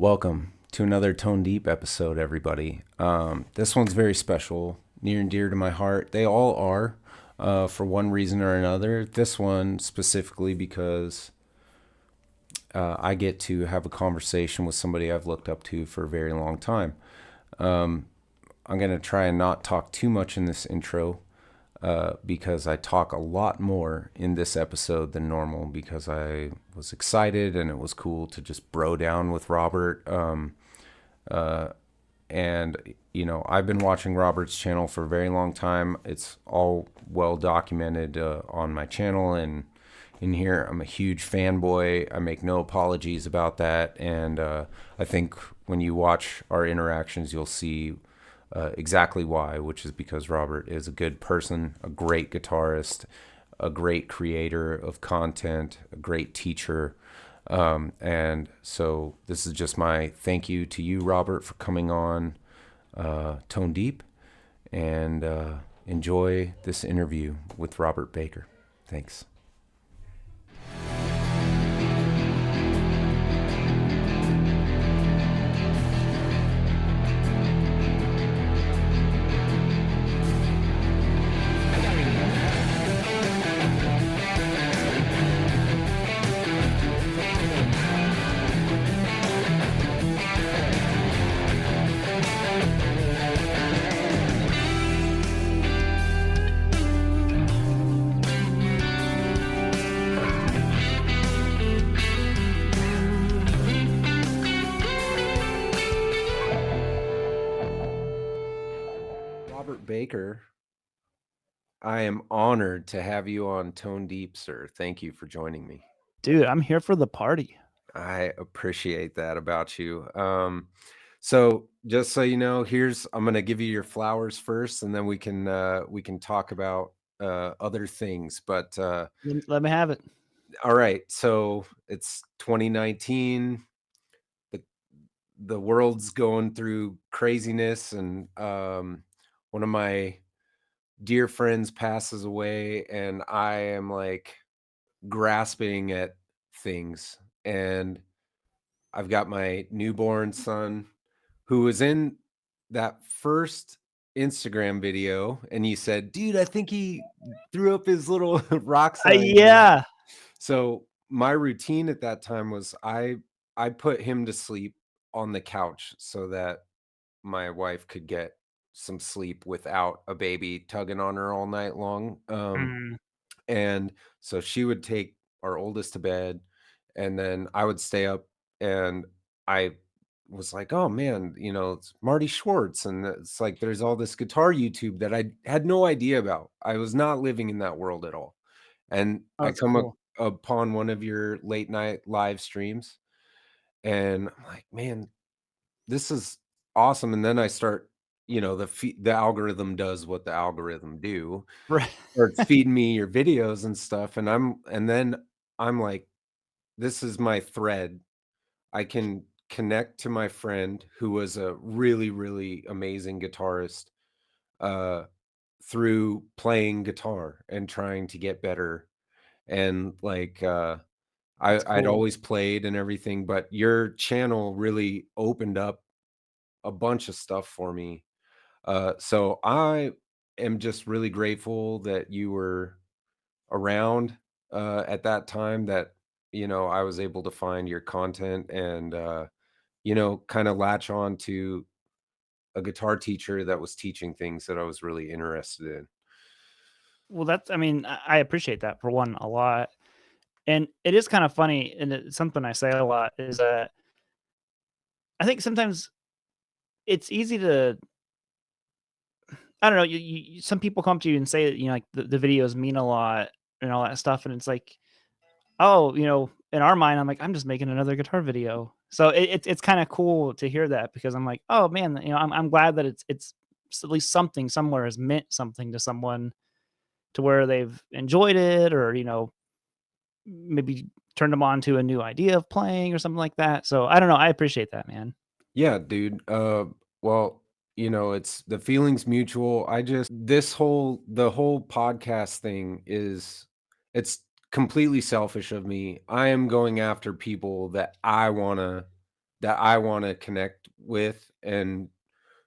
Welcome to another Tone Deep episode, everybody. This one's very special, near and dear to my heart. They all are, for one reason or another. This one specifically because I get to have a conversation with somebody I've looked up to for a very long time. I'm going to try and not talk too much in this intro because I talk a lot more in this episode than normal because I was excited and it was cool to just bro down with Robert. And, you know, I've been watching Robert's channel for a very long time. It's all well documented on my channel and in here. I'm a huge fanboy. I make no apologies about that. And I think when you watch our interactions, you'll see exactly why, which is because Robert is a good person, a great guitarist, a great creator of content, a great teacher. And so this is just my thank you to you, Robert, for coming on Tone Deep, and enjoy this interview with Robert Baker. Thanks. Robert Baker, I am honored to have you on Tone Deep, sir. Thank you for joining me. Dude, I'm here for the party. I appreciate that about you. So just so you know, I'm gonna give you your flowers first, and then we can talk about other things. But Let me have it. all right, so it's 2019. The the world's going through craziness, and one of my dear friends passes away, and I am like grasping at things. And I've got my newborn son who was in that first Instagram video, and you said, "Dude, I think he threw up his little rock sign." Yeah. So my routine at that time was I put him to sleep on the couch so that my wife could get some sleep without a baby tugging on her all night long. Mm. And so she would take our oldest to bed, and then I would stay up, and I was like, "Oh man, you know, it's Marty Schwartz." And it's like there's all this guitar YouTube that I had no idea about. I was not living in that world at all. And Oh, I that's come cool. upon one of your late night live streams, and I'm like, "Man, this is awesome." And then I start, you know, the algorithm does what the algorithm do, Right. starts feeding me your videos and stuff, and then I'm like, this is my thread. I can connect to my friend who was a really, really amazing guitarist, uh, through playing guitar and trying to get better. And like, That's I'd cool. always played and everything, but your channel really opened up a bunch of stuff for me. So I am just really grateful that you were around at that time, that, you know, I was able to find your content and, you know, kind of latch on to a guitar teacher that was teaching things that I was really interested in. Well, I appreciate that for one a lot. And it is kind of funny, and it's something I say a lot is that I think sometimes it's easy to, I don't know, some people come to you and say that, like the videos mean a lot and all that stuff. And it's like, oh, in our mind, I'm like, I'm just making another guitar video. So it's kind of cool to hear that because I'm like, oh man, I'm glad that it's at least something somewhere has meant something to someone to where they've enjoyed it or maybe turned them on to a new idea of playing or something like that. So I don't know. I appreciate that, man. Yeah, dude. Well, you know, it's the feelings mutual. The whole podcast thing it's completely selfish of me. I am going after people that I want to that I want to connect with, and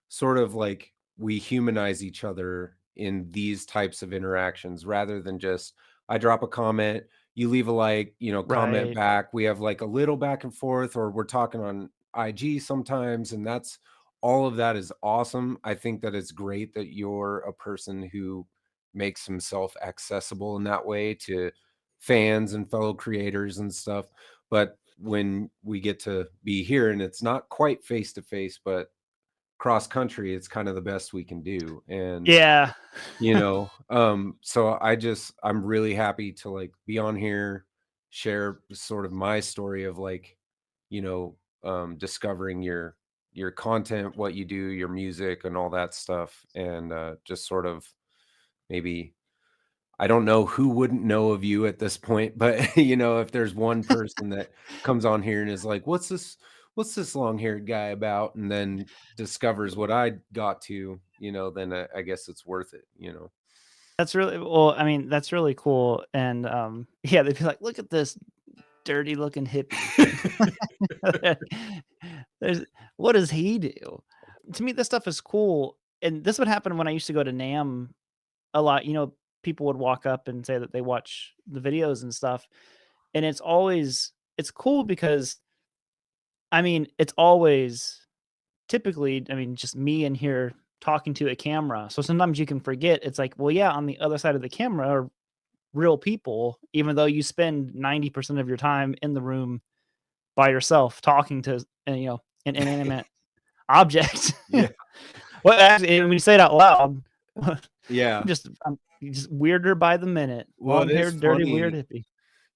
sort of like we humanize each other in these types of interactions rather than just I drop a comment, you leave a like, comment Right. back. We have like a little back and forth, or we're talking on IG sometimes, and that's all of that is awesome. I think that it's great that you're a person who makes himself accessible in that way to fans and fellow creators and stuff. But when we get to be here and it's not quite face to face, but cross country, it's kind of the best we can do. And Yeah. so I'm really happy to like be on here, share sort of my story of like, discovering your content, what you do, your music and all that stuff. And just sort of maybe I don't know who wouldn't know of you at this point, but if there's one person that comes on here and is like, what's this long-haired guy about? And then discovers what I got to, then I guess it's worth it. That's really well, I mean, that's really cool, and, yeah, they'd be like, "Look at this dirty looking hippie." There's what does he do? To me, this stuff is cool, and this would happen when I used to go to NAMM a lot. People would walk up and say that they watch the videos and stuff, and it's cool because, I mean, it's always typically, I mean, just me in here talking to a camera, so sometimes you can forget, it's like, well, yeah, on the other side of the camera are real people, even though you spend 90% of your time in the room by yourself talking to, an inanimate object. Yeah. Well, actually, when you say it out loud, Yeah. I'm just weirder by the minute. Well, it is Long-haired, dirty, weird funny.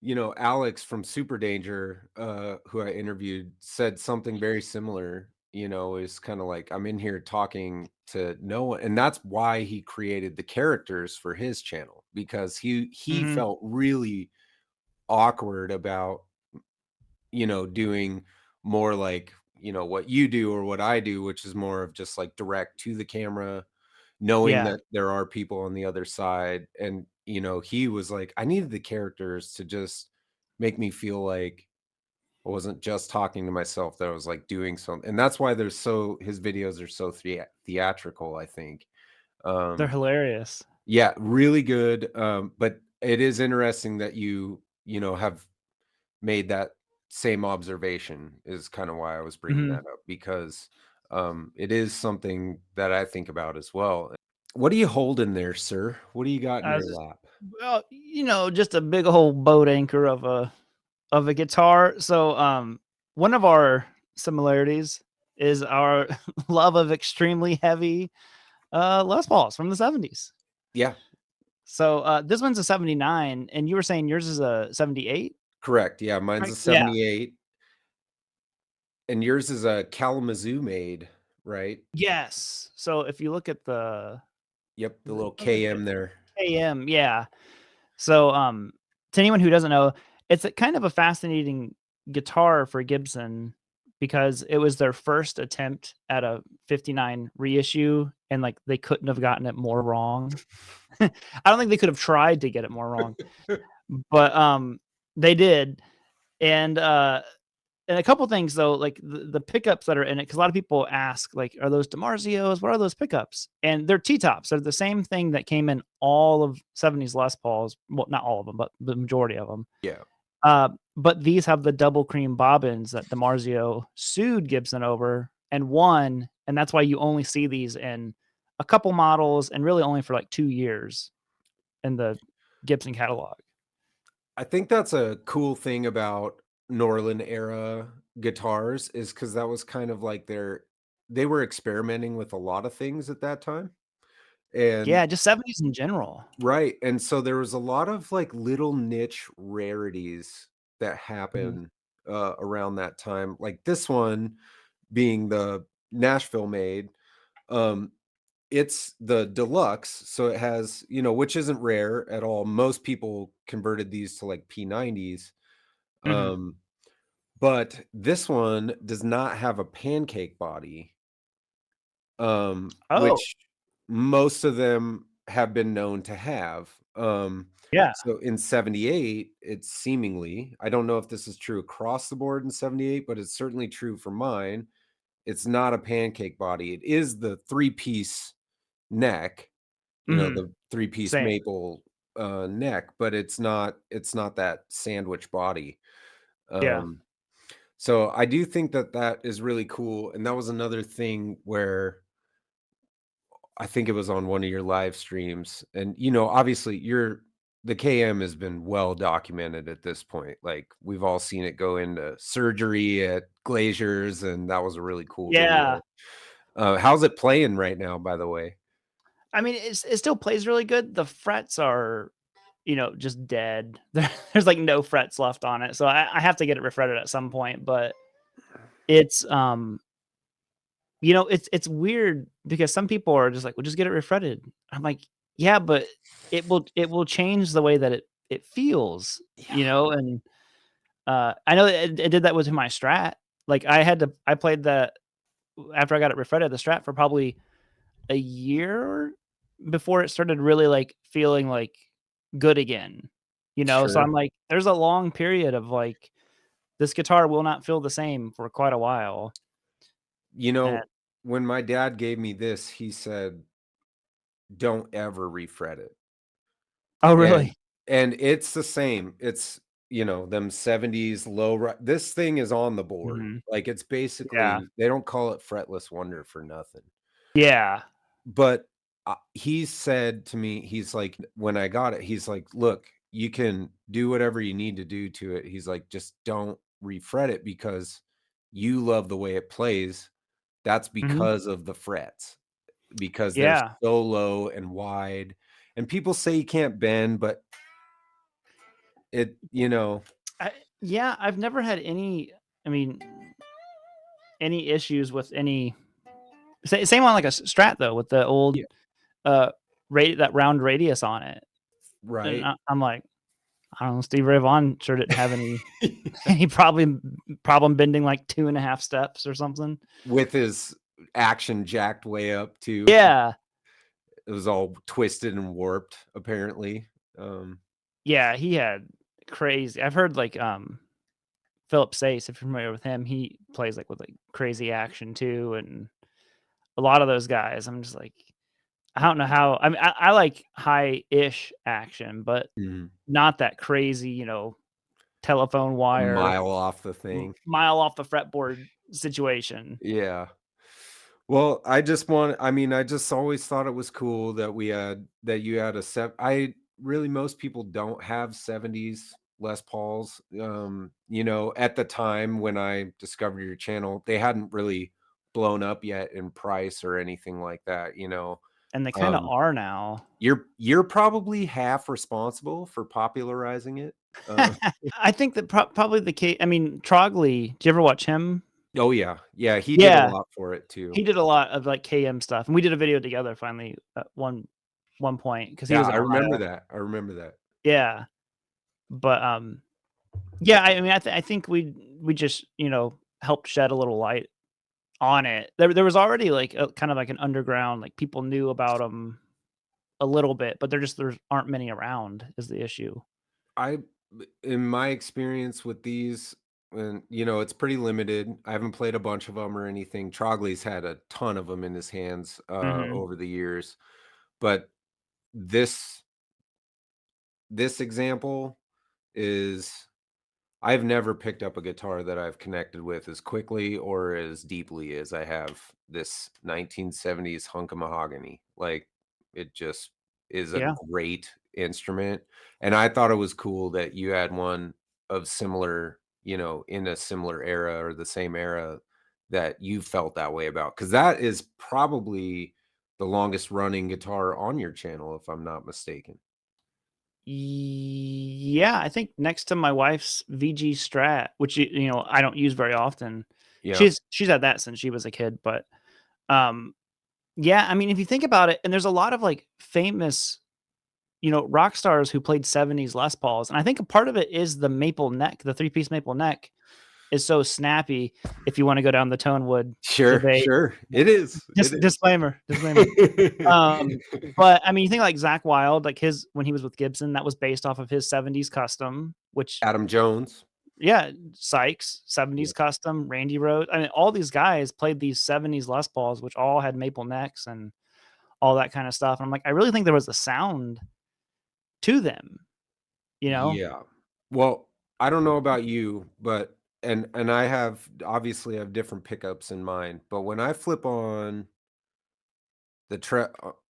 hippie. Alex from Super Danger, who I interviewed, said something very similar. Is kind of like I'm in here talking to no one, and that's why he created the characters for his channel, because he Mhm. felt really awkward about doing more like what you do or what I do, which is more of just like direct to the camera, knowing Yeah, that there are people on the other side. And he was like, I needed the characters to just make me feel like I wasn't just talking to myself, that I was like doing something. And that's why his videos are so theatrical, I think. they're um hilarious. yeah, really good. But it is interesting that you have made that same observation, is kind of why I was bringing Mhm. that up, because it is something that I think about as well. What do you hold in there, sir? What do you got in I was your just lap? well, just a big old boat anchor of a guitar. So, one of our similarities is our love of extremely heavy, Les Pauls from the 70s. Yeah, So, this one's a 79, and you were saying yours is a 78, correct. Yeah, mine's right? a Yeah. 78, and yours is a Kalamazoo made, right? Yes. So, if you look at Yep, the little what is it? KM there. KM, yeah. So, to anyone who doesn't know, it's a kind of a fascinating guitar for Gibson because it was their first attempt at a 59 reissue, and like they couldn't have gotten it more wrong. I don't think they could have tried to get it more wrong, but they did. And and a couple things though, like the pickups that are in it, because a lot of people ask, like, are those DiMarzios? What are those pickups? And they're T-tops. They're the same thing that came in all of 70s Les Pauls. Well, not all of them, but the majority of them. Yeah. But these have the double cream bobbins that DiMarzio sued Gibson over and won, and that's why you only see these in a couple models and really only for like 2 years in the Gibson catalog. I think that's a cool thing about Norlin era guitars, is because that was kind of like they were experimenting with a lot of things at that time. And Yeah, just 70s in general. right, and so there was a lot of, like, little niche rarities that Mhm. happen, around that time, like this one being the Nashville made. um, it's the deluxe, so it has, which isn't rare at all. Most people converted these to, like, P90s, Mhm. um, but this one does not have a pancake body, Oh, which most of them have been known to have. Yeah. So in 78, it's seemingly, I don't know if this is true across the board in 78, but it's certainly true for mine. It's not a pancake body. It is the three-piece neck, Mhm. the three-piece Same. maple neck, but it's not that sandwich body. Yeah. Um, so I do think that that is really cool. And that was another thing where I think it was on one of your live streams. And obviously the KM has been well documented at this point. Like we've all seen it go into surgery at Glazier's, and that was a really cool Yeah. video. How's it playing right now, by the way? I mean, it still plays really good. The frets are, just dead. There's like no frets left on it. So I have to get it refretted at some point, but it's it's weird because some people are just like, "Well, just get it refretted." I'm like, "Yeah, but it will change the way that it feels," Yeah. and I know it did that with my Strat. Like I played that after I got it refretted the Strat for probably a year before it started really like feeling like good again. So I'm Sure. like, there's a long period of like this guitar will not feel the same for quite a while. You And know, when my dad gave me this, he said, "Don't ever refret it." oh And really? and it's the same. It's, them 70s this thing is on the board. Mhm. Like, it's Yeah. basically they don't call it fretless wonder for nothing. Yeah. But, he said to me, he's like, when I got it, he's like, "Look, you can do whatever you need to do to it." He's like, "Just don't refret it because you love the way it plays. That's Mhm. because of the frets, because they're Yeah. so low and wide." And people say you can't bend, but it I yeah, I've never had I mean, any issues with any same on like a Strat though with the old, yeah, uh, that round radius on it. And right? I'm like, I don't know, Steve Ray Vaughan sure didn't have any any problem bending like 2.5 steps or something. With his action jacked way up too. Yeah. It was all twisted and warped, apparently. Um, Yeah, he had crazy I've heard like, Philip Sayce, if you're familiar with him, he plays like with like crazy action too, and a lot of those guys, I'm just like, I don't know how I mean, I like high-ish action, but mhm. not that crazy, telephone A wire, mile off the thing. mile off the fretboard situation. Yeah. Well, I just always thought it was cool that you had most people don't have 70s Les Pauls. At the time when I discovered your channel, they hadn't really blown up yet in price or anything like that. And they kinda Um, are now. you're probably half responsible for popularizing it. Uh, I think that probably the case. I mean, Trogley, do you ever watch him? oh yeah. Yeah, he did a Yeah, lot for it too. he did a lot of, like, KM stuff, and we did a video together finally at one point because he Yeah, was I in remember Ohio. that. I remember that. Yeah, but, yeah, I mean, I think we just, helped shed a little light on it. There was already, like, a kind of like an underground, like, people knew about him a little bit, but there aren't many around is the issue. I in my experience with these, and it's pretty limited. I haven't played a bunch of them or anything. Trogley's had a ton of them in his hands Mhm. over the years, but this this example is I've never picked up a guitar that I've connected with as quickly or as deeply as I have this 1970s hunk of mahogany. Like, it just is a Yeah. great instrument. And I thought it was cool that you had one of similar, in a similar era or the same era that you felt that way about. Cause that is probably the longest running guitar on your channel, if I'm not mistaken. Yeah, I think next to my wife's VG Strat, which I don't use very often. Yeah. She's had that since she was a kid, but um yeah, I mean if you think about it, and there's a lot of like famous, rock stars who played 70s Les Pauls, and I think a part of it is the maple neck, the three-piece maple neck. is so snappy if you want to go down the tone wood Sure, debate. sure. It is. It is. Disclaimer. But I mean, you think like Zach Wilde, like his when he was with Gibson, that was based off of his 70s custom, which Adam Jones. yeah, Sykes, 70s Yep. custom, Randy Rhoads. I mean, all these guys played these 70s Les Pauls, which all had maple necks and all that kind of stuff. And I'm like, I really think there was a sound to them, you know? Yeah. Well, I don't know about you, but and I obviously have different pickups in mind, but when I flip on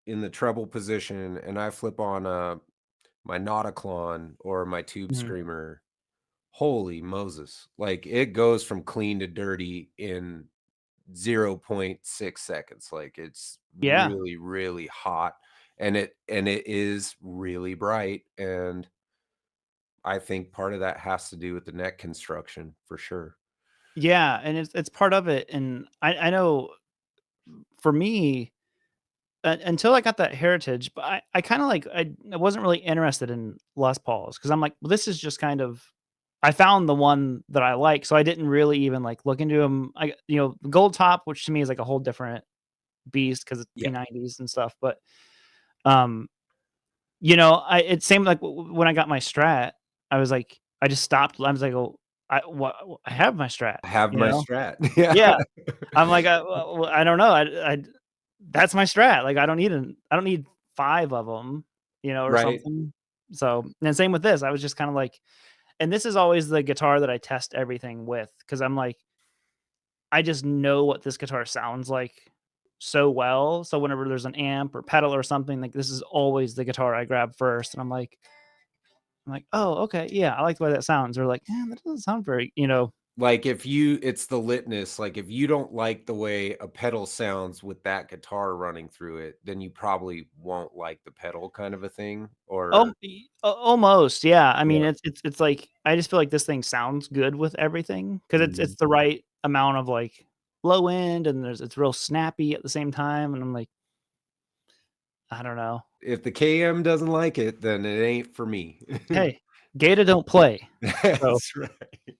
in the treble position and I flip on my Nauticlon or my Tube Mhm. Screamer, holy Moses. Like it goes from clean to dirty in 0.6 seconds. Like it's Yeah. really, really hot and it is really bright. And I think part of that has to do with the neck construction for sure. Yeah. And it's part of it. And I know for me, until I got that heritage, but I kind of like I wasn't really interested in Les Pauls because I'm like, well, this is just kind of I found the one that I like, so I didn't really even like look into them. The gold top, which to me is like a whole different beast because it's Yeah. P90s and stuff. But um, it's same like when I got my Strat, I was like, I just stopped. I was like, oh, I have my Strat, I have you my know? Strat. Yeah. Yeah, I'm like, well, I don't know. I that's my strat. Like I don't need 5 of them, or Right. something. So, and same with this. I was just kind of like, and this is always the guitar that I test everything with because I'm like, I just know what this guitar sounds like so well. So whenever there's an amp or pedal or something, like this is always the guitar I grab first. And I'm like, oh, okay, yeah, I like the way that sounds. Or like, that doesn't sound very. Like it's the litmus, like if you don't like the way a pedal sounds with that guitar running through it, then you probably won't like the pedal kind of a thing or Almost, yeah. I mean, yeah. it's like I just feel like this thing sounds good with everything because it's Mhm. the right amount of like low end and it's real snappy at the same time. And I'm like, I don't know. If the KM doesn't like it, then it ain't for me. Hey, Gata don't play. So That's right.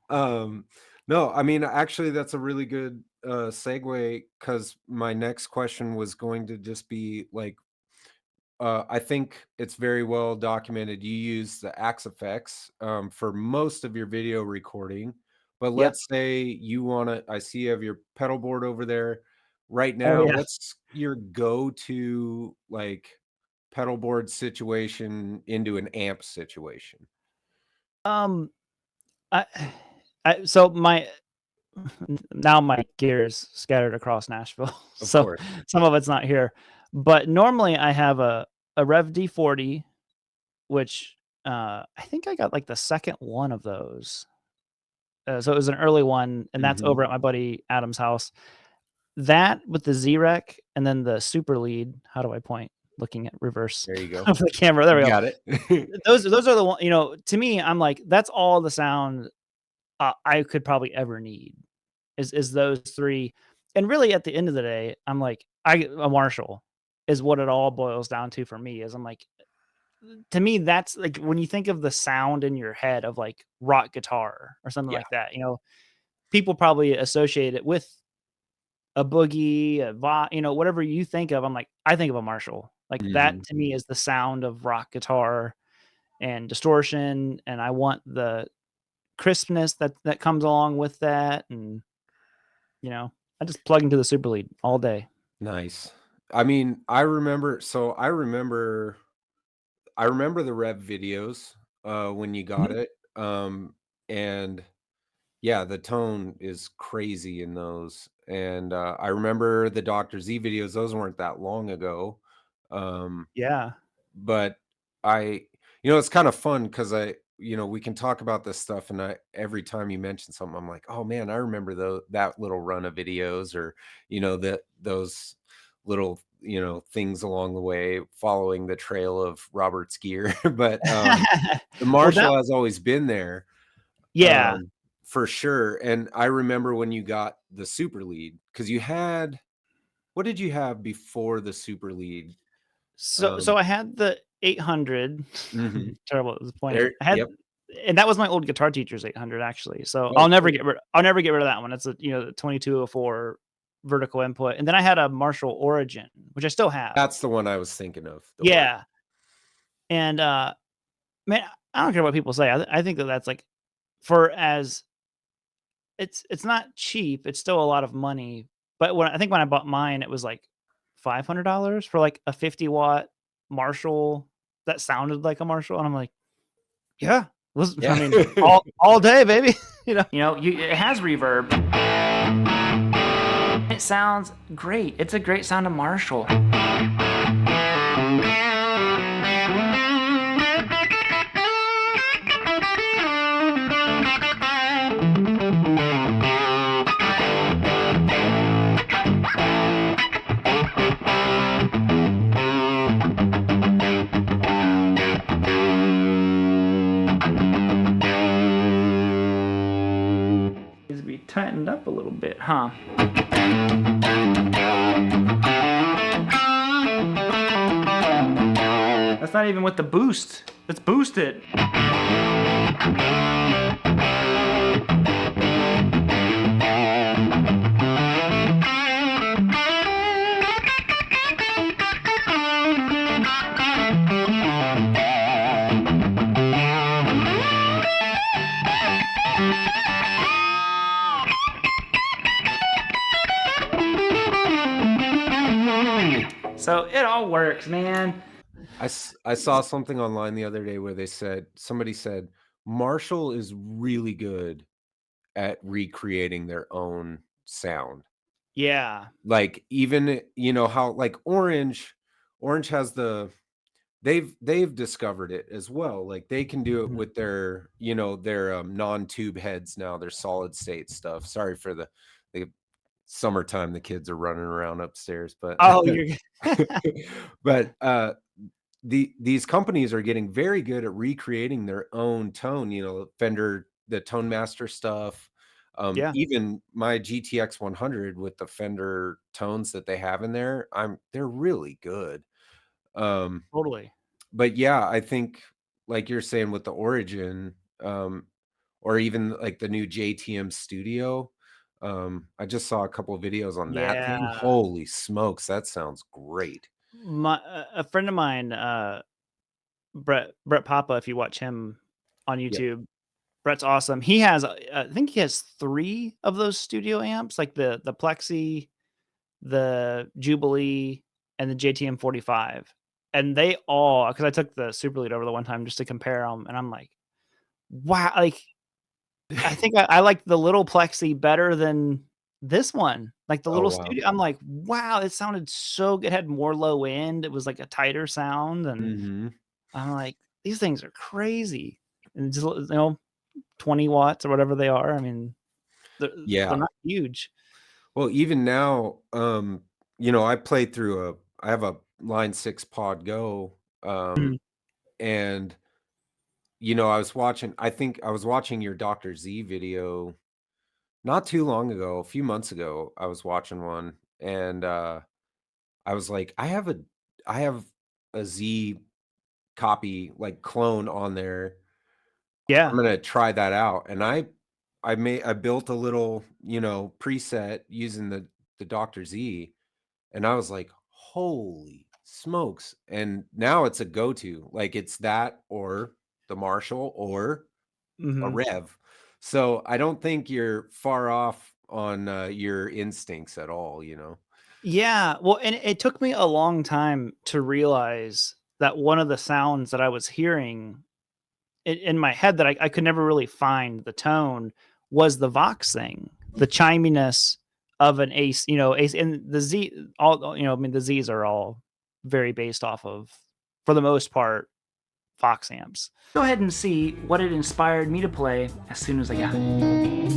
Um, no, I mean, actually, that's a really good segue because my next question was going to just be like, I think it's very well documented. You use the Axe effects for most of your video recording, but yeah. let's say you want to. I see you have your pedal board over there right Oh now. yeah. What's your go-to like pedal board situation into an amp situation? Um I so my now my gear is scattered across Nashville. Of So course. some of it's not here. But normally I have a Rev D40, which I think I got like the second one of those. So it was an early one, and that's Mhm. over at my buddy Adam's house. That with the Z-Rec and then the super lead. How do I point? Looking at reverse There you go. of the camera. There we You go. got it. Those are the one. To me, I'm like, that's all the sound I could probably ever need. Is those three, and really at the end of the day, I'm like, a Marshall is what it all boils down to for me. Is I'm like, to me, that's like when you think of the sound in your head of like rock guitar or something Yeah. like that. People probably associate it with a boogie, whatever you think of. I'm like, I think of a Marshall. Like that Mhm. to me is the sound of rock guitar and distortion, and I want the crispness that comes along with that, and I just plug into the super lead all day. Nice. I mean, I remember the Rev videos, when you got Mhm. it, and yeah, the tone is crazy in those, and, I remember the Dr. Z videos, those weren't that long ago, um, Yeah. but it's kinda fun because we can talk about this stuff, and every time you mention something, I'm like, "Oh, man, I remember that little run of videos," or, those little, things along the way, following the trail of Robert's gear, but, the Well, that Marshall has always been there, yeah. um, for sure, and I remember when you got the super lead because you had what did you have before the super lead? So Um I had the 800. Mhm. Terrible at this point. There I had yep. and that was my old guitar teacher's 800 actually. So Oh, I'll never cool. get rid of that one. It's a, the 2204 vertical input. And then I had a Marshall Origin, which I still have. That's the one I was thinking of. Yeah. And man, I don't care what people say. I think that's like, for as it's not cheap, it's still a lot of money. But when I bought mine, it was like $500 for like a 50-watt Marshall that sounded like a Marshall, and I'm like, yeah, I mean, all day, baby. It has reverb. It sounds great. It's a great sound of Marshall. Needs to be tightened up a little bit, huh? That's not even with the boost. Let's boost it. So it all works, man. I saw something online the other day where somebody said Marshall is really good at recreating their own sound. Yeah. Like, even how like Orange has they've discovered it as well. Like, they can do it with their non-tube heads now, their solid state stuff. Sorry for the summertime, the kids are running around upstairs, but but these companies are getting very good at recreating their own tone. Fender, the Tone Master stuff, even my GTX 100 with the Fender tones that they have in there, they're really good. Totally. But yeah, I think, like you're saying with the Origin, or even like the new JTM Studio, I just saw a couple of videos on that thing. Holy smokes, that sounds great. A friend of mine, Brett Papa, if you watch him on YouTube, Brett's awesome. He has, I think he has 3 of those studio amps, like the Plexi, the Jubilee, and the JTM 45. And they all, because I took the Super Lead over the one time just to compare them, and I'm like, wow, like, I think I like the little Plexi better than this one. Like the little studio, I'm like, wow, it sounded so good. It had more low end. It was like a tighter sound, and I'm like, these things are crazy. And just 20 watts or whatever they are. I mean, they're not huge. Well, even now, I played through I have a Line 6 Pod Go, and I think I was watching your Dr. Z video not too long ago, a few months ago. I was watching one, and I was like, I have a Z copy, like, clone on there. Yeah. I'm gonna try that out. And I built a little, preset using the Dr. Z, and I was like, holy smokes. And now it's a go-to. Like, it's that or the Marshall or a Rev. So I don't think you're far off on your instincts at all, Yeah. Well, and it took me a long time to realize that one of the sounds that I was hearing in my head that I could never really find the tone was the Vox thing, the chiminess of an Ace, Ace, and the Z, the Z's are all very based off of, for the most part, Vox amps. Go ahead and see what it inspired me to play as soon as I got it.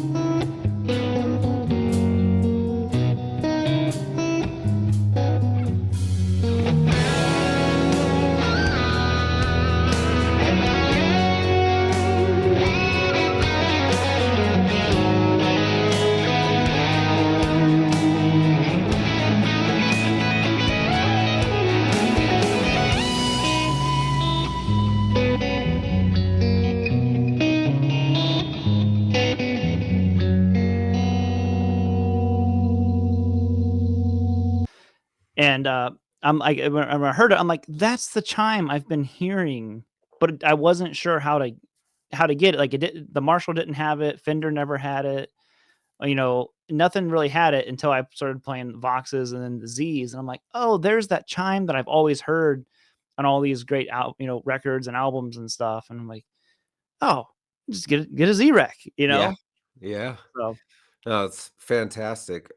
And I'm like, when I heard it, I'm like, that's the chime I've been hearing, but I wasn't sure how to get it. Like the Marshall didn't have it, Fender never had it. You know, nothing really had it until I started playing Voxes and then the Z's, and I'm like, oh, there's that chime that I've always heard on all these great records and albums and stuff. And I'm like, oh, just get a Z rec, Yeah. Yeah. So No, it's fantastic.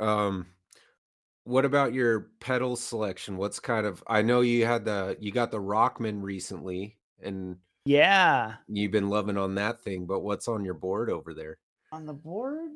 What about your pedal selection? What's kind of, I know you got the Rockman recently and yeah, you've been loving on that thing, but what's on your board over there? on the board.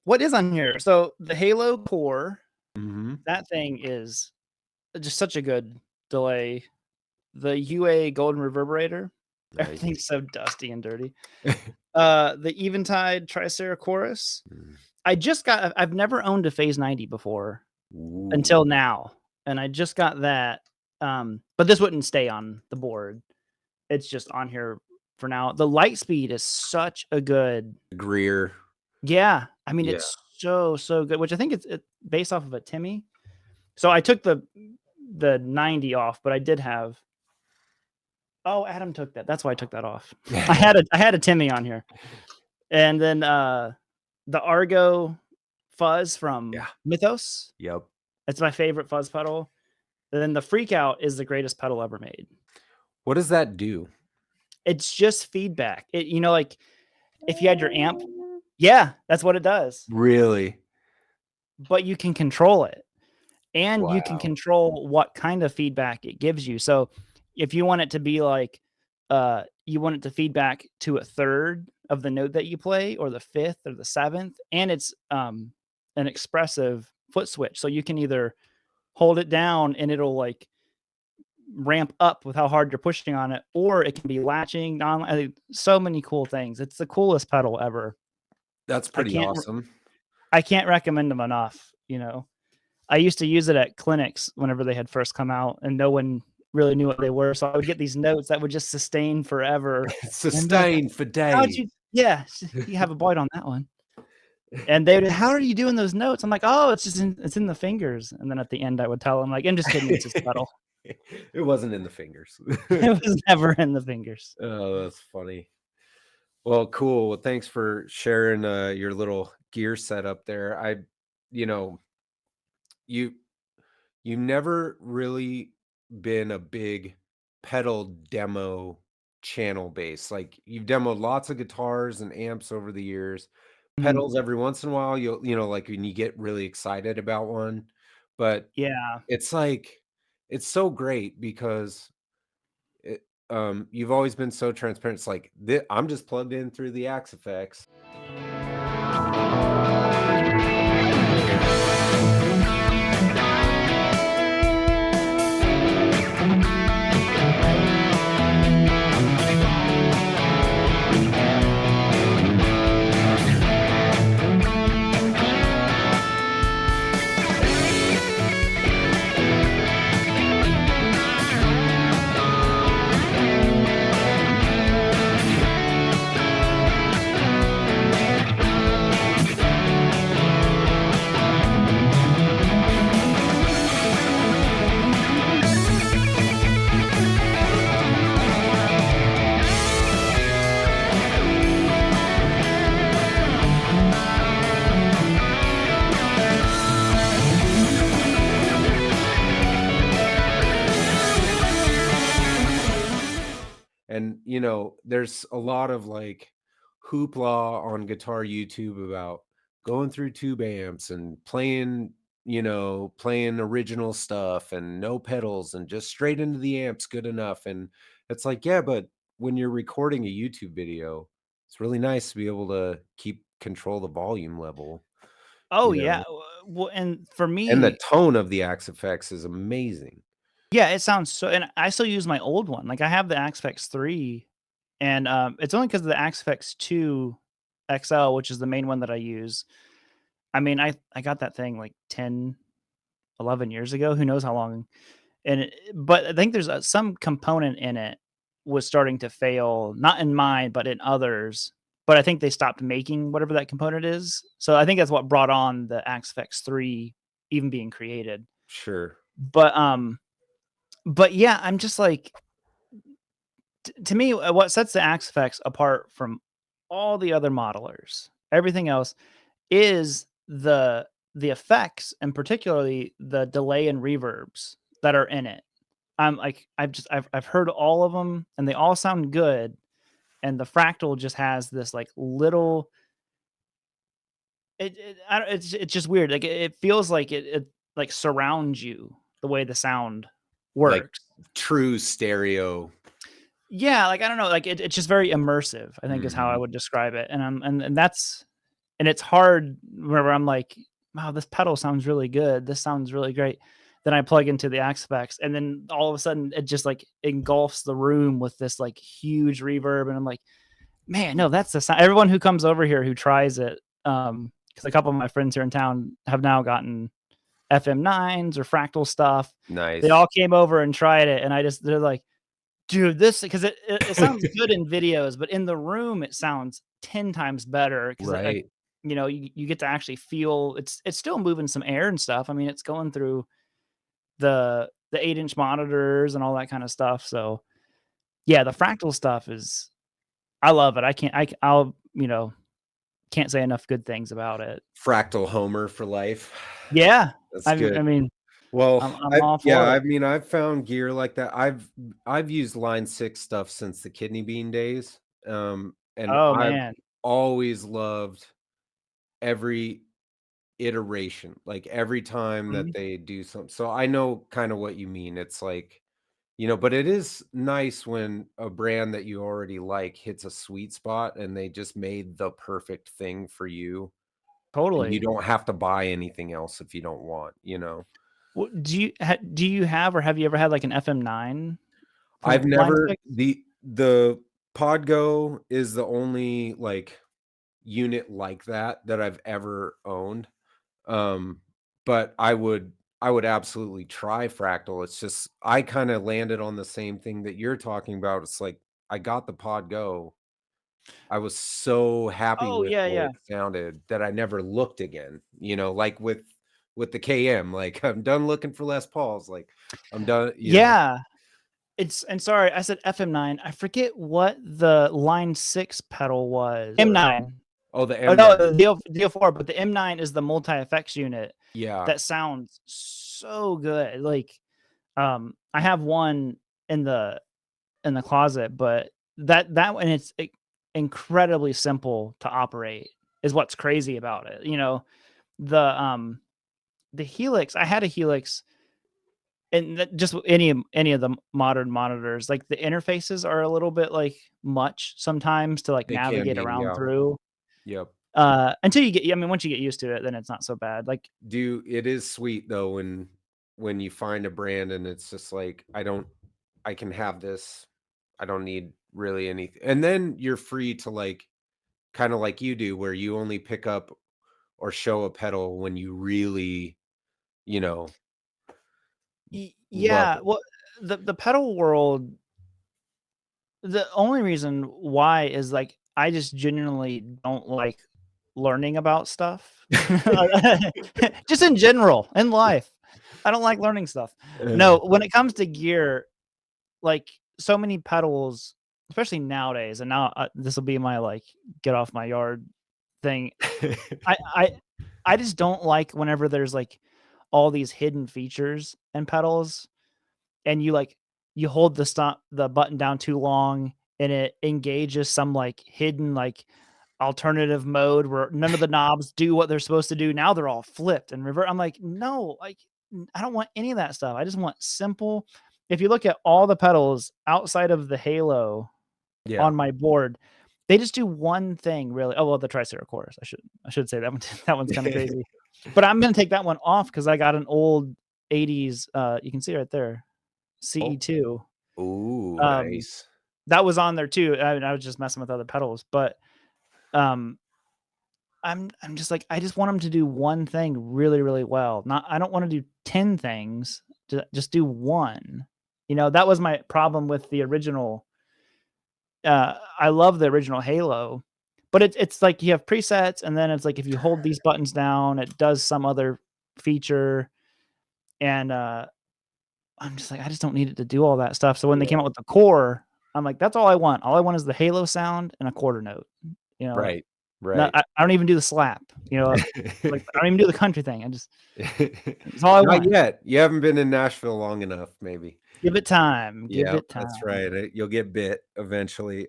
What is on here? So the Halo core, that thing is just such a good delay. The UA Golden Reverberator, everything's so dusty and dirty. The Eventide Tricera Chorus. I've never owned a Phase 90 before until now, and I just got that. But this wouldn't stay on the board. It's just on here for now. The Lightspeed is such a good Greer. Yeah, I mean it's so good, which I think it's based off of a Timmy. So I took the 90 off, but I did have. Oh, Adam took that. That's why I took that off. I had a Timmy on here, and then the Argo fuzz from Mythos. Yep, that's my favorite fuzz pedal. And then the Freakout is the greatest pedal ever made. What does that do? It's just feedback. It like if you had your amp. Yeah, that's what it does. Really? But you can control it. And you can control what kind of feedback it gives you. So if you want it to be like, you want it to feedback to a third of the note that you play, or the fifth or the seventh, and it's an expressive foot switch. So you can either hold it down and it'll like ramp up with how hard you're pushing on it, or it can be latching on. So many cool things. It's the coolest pedal ever. That's pretty awesome. I can't recommend them enough. I used to use it at clinics whenever they had first come out, and no one really knew what they were. So I would get these notes that would just sustain forever. Sustain for days. You have a bite on that one. And they would, how are you doing those notes? I'm like, oh, it's in the fingers. And then at the end, I would tell them, like, I'm just kidding. It's just pedal. It wasn't in the fingers. It was never in the fingers. Oh, that's funny. Well, cool. Well, thanks for sharing your little gear setup there. You've never really been a big pedal demo channel base. Like, you've demoed lots of guitars and amps over the years. Pedals every once in a while, like when you get really excited about one. But it's like, it's so great because you've always been so transparent. It's like, I'm just plugged in through the Axe Effects. you know, there's a lot of like hoopla on guitar YouTube about going through tube amps and playing, you know, playing original stuff and no pedals and just straight into the amps good enough. And it's like, yeah, but when you're recording a YouTube video, it's really nice to be able to keep control the volume level, Oh you yeah. know, Well, and for and the me, tone of the Axe effects is amazing. yeah, it sounds so. And I still use my old one. Like I have the Axe 3, and it's only because of the Axe 2 XL, which is the main one that I use. I mean, I got that thing like 10, 11 years ago. Who knows how long? And but I think there's some component in it was starting to fail, not in mine, but in others. But I think they stopped making whatever that component is. So I think that's what brought on the Axe 3 even being created. Sure. But yeah, I'm just like, to me, what sets the Axe apart from all the other modelers, everything else, is the effects, and particularly the delay and reverbs that are in it. I'm like, I've heard all of them, and they all sound good. And the Fractal just has this like little, it's just weird. Like it feels like it like surrounds you the way the sound Like works. true stereo. Yeah, like I don't know, like it's just very immersive, I think is how I Mhm. would describe it. And that's, and it's hard whenever I'm like, wow, this pedal sounds really good. This sounds really great. Then I plug into the Axe, and then all of a sudden it just like engulfs the room with this like huge reverb. And I'm like, man, no, that's the sound. Everyone who comes over here who tries it, because a couple of my friends here in town have now gotten FM9s or Fractal stuff. They Nice. all came over and tried it, and they're like, dude, this, because it sounds good in videos, but in the room it sounds 10 times better because like, Right. you know, you get to actually feel it's still moving some air and stuff. I mean, it's going through the 8-inch monitors and all that kind of stuff. So yeah, the Fractal stuff is, I love it. I'll, you know, can't say enough good things about it. Fractal Homer for life. Yeah. That's I good. mean, Well, I'm all for I it. mean, I've found gear like that. I've used Line 6 stuff since the Kidney Bean days, and Oh, I've man. always loved every iteration, like, every time that Mhm. they do something. So I know kinda what you mean. It's like, you know, but it is nice when a brand that you already like hits a sweet spot and they just made the perfect thing for you, and you Totally. don't have to buy anything else if you don't want, you know? Do you have, or have you ever had like an FM9 I've from Line never 6? the Podgo is the only, like, unit like that that I've ever owned, um, but I would absolutely try Fractal. It's just I kinda landed on the same thing that you're talking about. It's like, I got the Podgo. I was so happy Oh, with yeah, the way yeah. it sounded that I never looked again, you know, like with the KM, like, I'm done looking for Les Pauls, like, I'm done, you know. Yeah. And sorry, I said FM9. I forget what the Line 6 pedal was. M9. Oh, the Oh, no, M9. the DO4, but the M9 is the multi-effects unit Yeah. that sounds so good. Like, I have one in the closet, but that one, it's incredibly simple to operate is what's crazy about it. You know, the Helix, I had a Helix, and just any of the modern monitors, like the interfaces are a little bit like much sometimes to like They can navigate be, around yeah. through. Yep. Until you get, I mean, once you get used to it, then it's not so bad. Like, Do it is sweet though when you find a brand and it's just like, I can have this. I don't need really anything. And then you're free to like kinda like you do where you only pick up or show a pedal when you really, you know, love yeah, it. well, the pedal world, the only reason why is like I just genuinely don't like learning about stuff. Just in general in life. I don't like learning stuff. No, when it comes to gear, like so many pedals, especially nowadays, and now this will be my like get off my yard thing. I I I just don't like whenever there's like all these hidden features and pedals, and you like you hold the button down too long, and it engages some like hidden like alternative mode where none of the knobs do what they're supposed to do. Now they're all flipped and revert. I'm like, no, like I don't want any of that stuff. I just want simple. If you look at all the pedals outside of the Halo Yeah. on my board, they just do one thing really. Oh well, the Tricera chorus. I should say that one. That one's kind of crazy. But I'm gonna take that one off because I got an old 80s. You can see right there, CE2. Ooh, Um, nice. that was on there too. I was just messing with other pedals, but um, I'm just like I just want them to do one thing really really well. Not I don't want to do 10 things. Just do one. You know, that was my problem with the original. I love the original Halo, but it's like you have presets, and then it's like if you hold these buttons down, it does some other feature, and I'm just like I just don't need it to do all that stuff. So when they came Yeah. out with the core, I'm like that's all I want. All I want is the Halo sound and a quarter note. You know, Right. not Right. I don't even do the slap. You know, like I don't even do the country thing. I just it's all I Not want. yet. You haven't been in Nashville long enough, maybe. Give it time. Give Yeah, it that's time. right. You'll get bit eventually.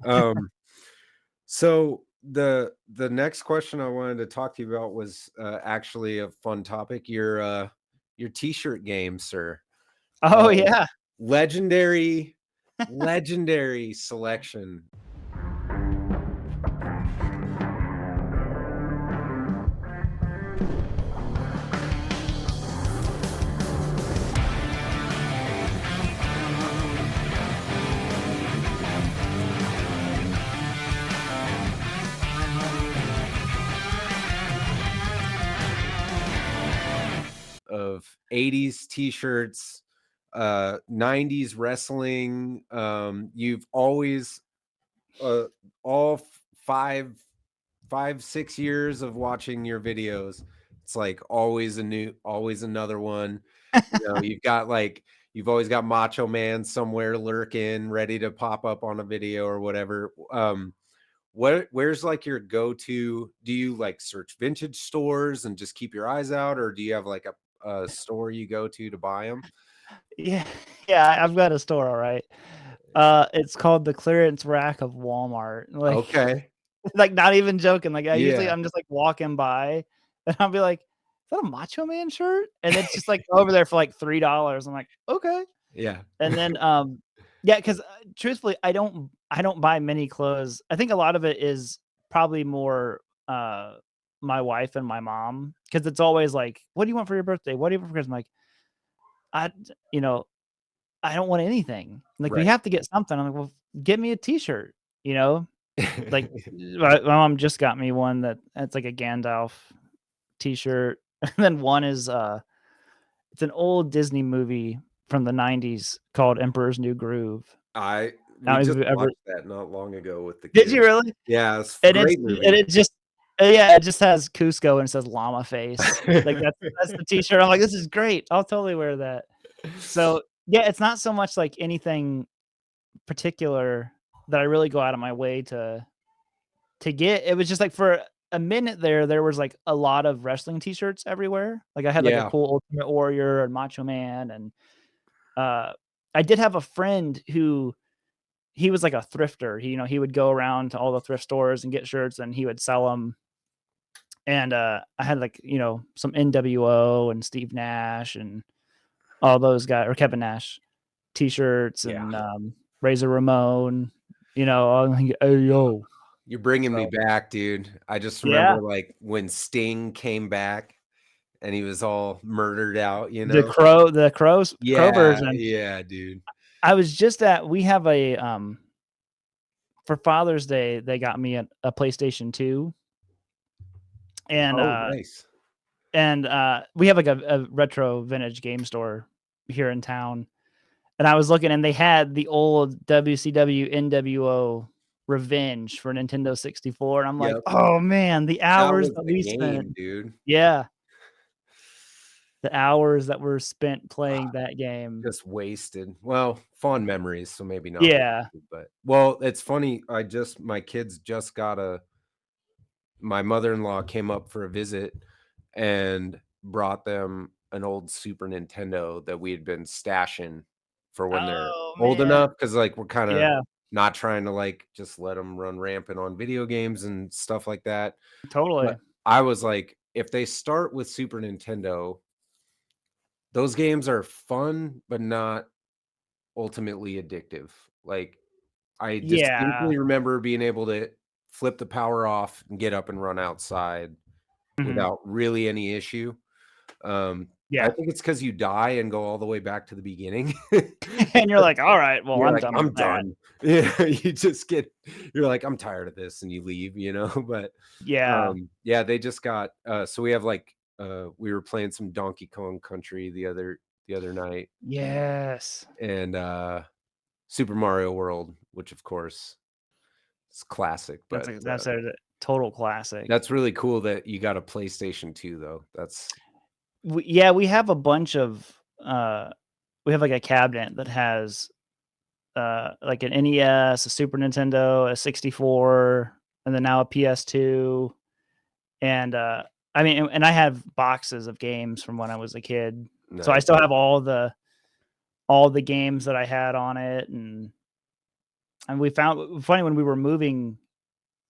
So the next question I wanted to talk to you about was actually a fun topic. Your t-shirt game, sir. Oh Um, yeah. legendary, legendary selection of 80s t-shirts, 90s wrestling. You've always all 5, 6 years of watching your videos, it's like always another one. You know, you've always got Macho Man somewhere lurking, ready to pop up on a video or whatever. Where's like your go-to? Do you like search vintage stores and just keep your eyes out, or do you have like a store you go to buy them? Yeah. Yeah, I've got a store, all right. It's called the clearance rack of Walmart. Like Okay. like, not even joking, like, Yeah. I'm just, like, walking by, and I'll be like, "Is that a Macho Man shirt?" And it's just, like, over there for, like, $3. I'm like, "Okay." Yeah. And then, yeah, 'cause, truthfully, I don't buy many clothes. I think a lot of it is probably more, my wife and my mom, because it's always like, "What do you want for your birthday? What do you want for Christmas?" I'm like, "I" you know, "I don't want anything." Like, "We Right. have to get something." I'm like, "Well, get me a T-shirt," you know? Like, my mom just got me one that's like a Gandalf T-shirt, and then one is, it's an old Disney movie from the '90s called Emperor's New Groove. I I we don't know if just you've ever watched that not long ago with the Did you kids. really? Yeah, it's a And it's great and movie. it just yeah, it just has Cusco and it says llama face. Like, that's the T-shirt. I'm like, "This is great. I'll totally wear that." So, yeah, it's not so much like anything particular that I really go out of my way to get. It was just like for a minute there was like a lot of wrestling t-shirts everywhere. Like I had like a Yeah. cool Ultimate Warrior and Macho Man, and uh I did have a friend who he was like a thrifter. He would go around to all the thrift stores and get shirts and he would sell them. And I had like, some NWO and Steve Nash and all those guys, or Kevin Nash t-shirts, Yeah. and Razor Ramon, I'm like, hey yo. You're bringing me So back, dude. I just yeah. remember, like, when Sting came back and he was all murdered out, you The know? crow Yeah, version. yeah, dude. I was just at we have for Father's Day, they got me a PlayStation 2, and, Oh, nice. we have, like, a retro vintage game store here in town, and I was looking, and they had the old WCW NWO Revenge for Nintendo 64, and I'm like, Yep. "Oh, man, the That hours was that the we spent." game, dude. Yeah, the hours that were spent playing that game. Just wasted. Well, fond memories, so maybe not Yeah. wasted, but well, it's funny, my kids just got a my mother-in-law came up for a visit and brought them an old Super Nintendo that we had been stashing for when they're Oh, old man. enough, because like, we're kinda Yeah. not trying to like just let them run rampant on video games and stuff like that. But Totally. I was like, if they start with Super Nintendo, those games are fun, but not ultimately addictive. Like, I Yeah. distinctly remember being able to flip the power off and get up and run outside Mhm. without really any issue. I Yeah. think it's because you die and go all the way back to the beginning. And you're like, "All right, well, You're I'm like, done with "I'm that." done." Yeah, you just get you're like, "I'm tired of this," and you leave, But, Yeah. yeah, they just got, so we have, like, we were playing some Donkey Kong Country the other night Yes. and, Super Mario World, which, of course, is classic, but, That's a total classic. that's really cool that you got a PlayStation 2, though. That's Yeah, we have a bunch of, we have, like, a cabinet that has, like, an NES, a Super Nintendo, a 64, and then now a PS2, and, I mean, and I have boxes of games from when I was a kid, so I nice. still have all the games that I had on it, and we found funny when we were moving,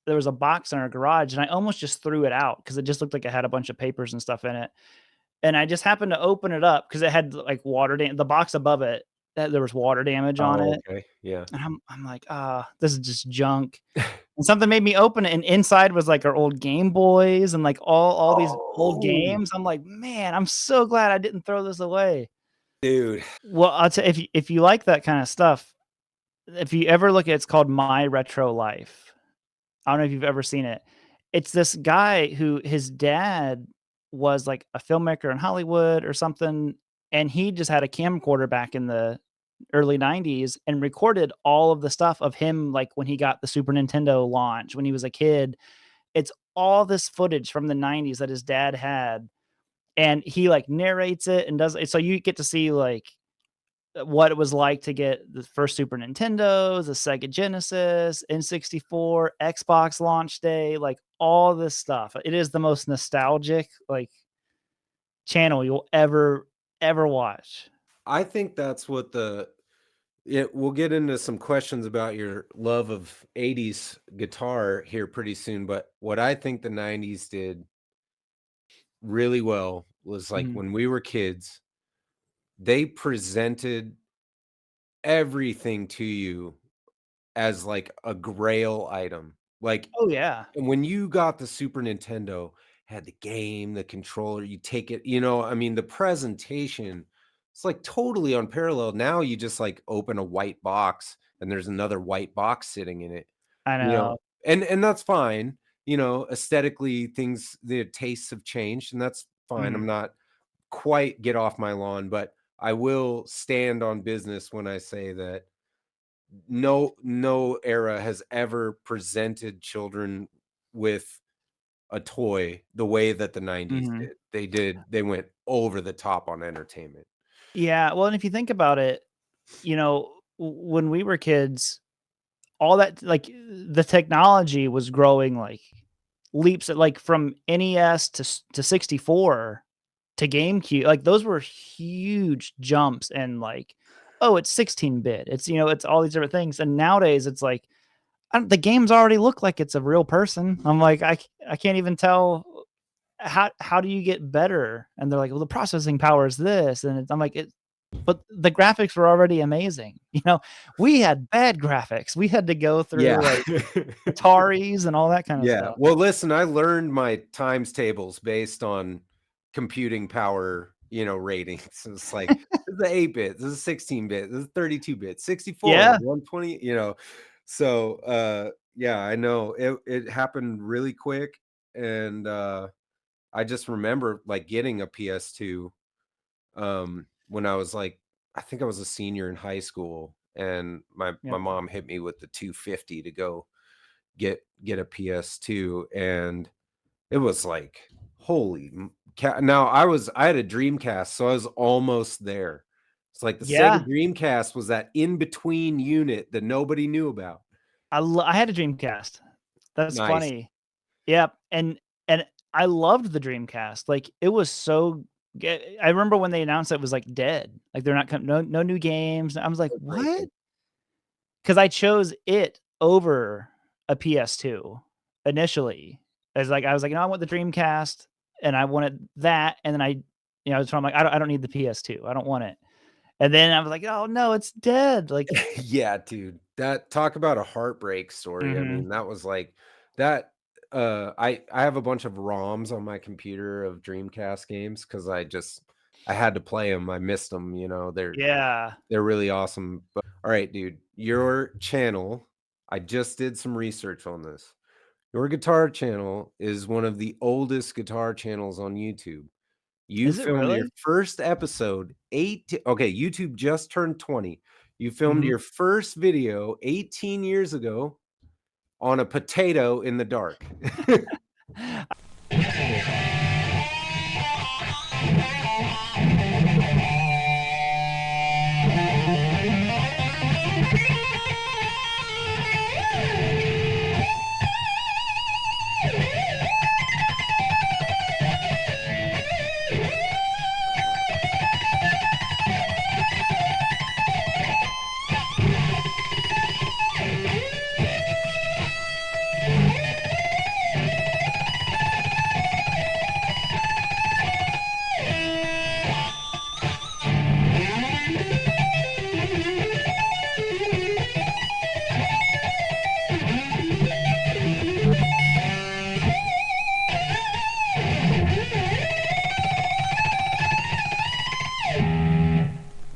there was a box in our garage, and I almost just threw it out because it just looked like it had a bunch of papers and stuff in it. And I just happened to open it up because it had, like, the box above it, there was water damage on Oh, it, okay, yeah. and I'm like, "Ah, this is just junk." And something made me open it, and inside was, like, our old Game Boys and, like, all these old Oh, games. I'm like, "Man, I'm so glad I didn't throw this away." dude. Well, I'll tell if you like that kinda stuff, if you ever look at it's called My Retro Life. I don't know if you've ever seen it. It's this guy who his dad was, like, a filmmaker in Hollywood or something, and he just had a camcorder back in the early '90s and recorded all of the stuff of him, like, when he got the Super Nintendo launch, when he was a kid. It's all this footage from the '90s that his dad had, and he, like, narrates it and does it so you get to see, like, what it was like to get the first Super Nintendo, the Sega Genesis, N64, Xbox launch day, like all this stuff. It is the most nostalgic like channel you'll ever watch. I think that's what the yeah, we'll get into some questions about your love of '80s guitar here pretty soon, but what I think the '90s did really well was, like, Mhm. when we were kids, they presented everything to you as, like, a grail item. Like, Oh yeah, and when you got the Super Nintendo, had the game, the controller, you take it, I mean, the presentation, it's like totally unparalleled. Now you just like open a white box and there's another white box sitting in it, I you know, know. and that's fine. Aesthetically, the tastes have changed, and that's fine. Mhm, I'm not quite get off my lawn, but I will stand on business when I say that no era has ever presented children with a toy the way that the '90s mhm. did. They went over the top on entertainment. Yeah, well, and if you think about it, when we were kids, all that like the technology was growing like leaps at like from NES to 64 to GameCube, like, those were huge jumps and, like, "Oh, it's 16-bit." It's all these different things, and nowadays, it's like, the games already look like it's a real person. I'm like, I can't even tell how do you get better? And they're like, "Well, the processing power is this," and I'm like, but the graphics were already amazing, We had bad graphics. We had to go through, Yeah. like, Ataris and all that kinda Yeah. stuff. Well, listen, I learned my times tables based on computing power, ratings. It's like, this is the 8-bit, this is 16-bit, this is 32-bit, 64, Yeah, 120, So, yeah, I know it happened really quick, and, I just remember, like, getting a PS2, when I was, like, I think I was a senior in high school, and my yeah. mom hit me with the 250 to go get a PS2, and it was like, holy now I had a Dreamcast, so I was almost there. It's like the Sega Yeah. Dreamcast was that in between unit that nobody knew about. I had a Dreamcast. That's Nice. funny. Yep, and I loved the Dreamcast, like, it was so I remember when they announced it was, like, dead, like, they're not com no new games, I was like, "What?" Heartbreaking. because I chose it over a PS2 initially. As like I was like, I want the Dreamcast, and I wanted that, and then so I'm like, I don't need the PS2. I don't want it. And then I was like, oh no, it's dead. Like, Yeah, dude. That talk about a heartbreak story. I mhm. mean, that was like that I have a bunch of ROMs on my computer of Dreamcast games cuz I had to play them. I missed them, Yeah. they're really awesome. But all right, dude, your channel, I just did some research on this. Your guitar channel is one of the oldest guitar channels on YouTube. You Is it filmed your really? first episode okay, YouTube just turned 20. You filmed Mhm. your first video 18 years ago on a potato in the dark.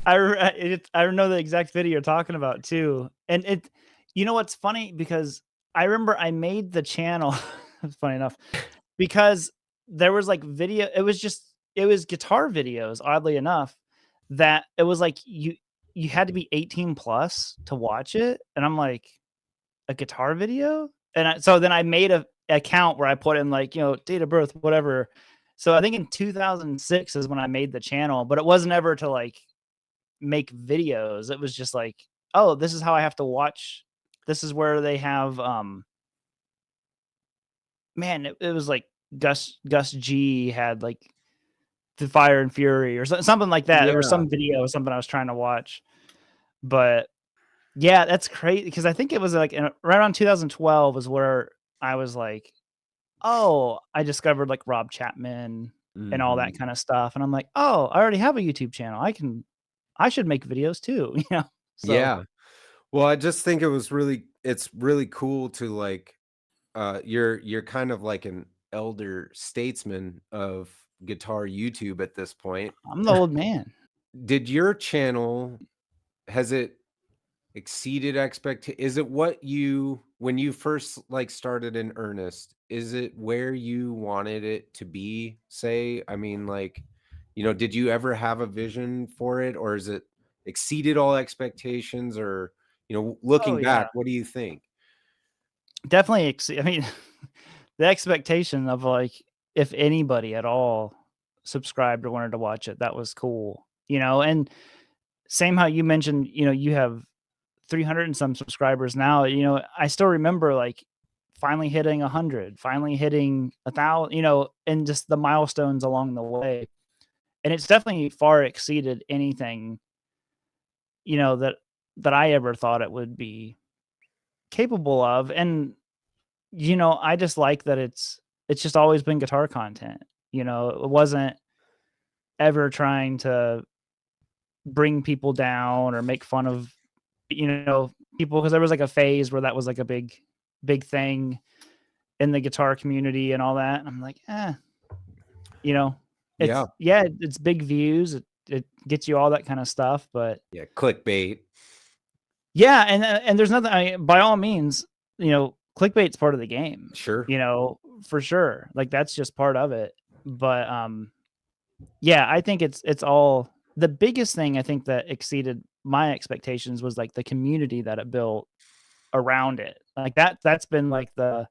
I know the exact video you're talking about too, and what's funny because I remember I made the channel. It's funny enough because there was like video. It was guitar videos. Oddly enough, that it was like you had to be 18 plus to watch it, and I'm like, a guitar video, and so then I made a account where I put in like date of birth, whatever. So I think in 2006 is when I made the channel, but it wasn't ever to like make videos. It was just like, oh, this is how I have to watch. This is where they have man, it was like Gus G had like the Fire and Fury or something like that. There was Yeah. some video or something I was trying to watch. But yeah, that's crazy because I think it was like right around 2012 is where I was like, oh, I discovered like Rob Chapman and all that Mhm. kind of stuff. And I'm like, oh, I already have a YouTube channel. I should make videos too, So Yeah. Well, I just think it's really cool to like you're kind of like an elder statesman of guitar YouTube at this point. I'm the old man. Did your channel has it exceeded is it what you when you first like started in earnest, is it where you wanted it to be, say? I mean, like, did you ever have a vision for it, or is it exceeded all expectations, or Oh looking yeah. back, what do you think? Definitely I mean, the expectation of, like, if anybody at all subscribed or wanted to watch it, that was cool, and same how you mentioned, you have 300 and some subscribers now, I still remember, like, finally hitting 100, finally hitting 1,000, and just the milestones along the way, and it's definitely far exceeded anything, that I ever thought it would be capable of, and I just like that it's just always been guitar content. It wasn't ever trying to bring people down or make fun of, people because there was like a phase where that was like a big thing in the guitar community and all that. And I'm like, you know, Yeah. it's big views, it gets you all that kind of stuff, but Yeah, clickbait. yeah, and there's nothing. By all means, clickbait's part of the game. Sure. For sure. Like that's just part of it. But yeah, I think it's all the biggest thing I think that exceeded my expectations was like the community that it built around it. Like that's been like the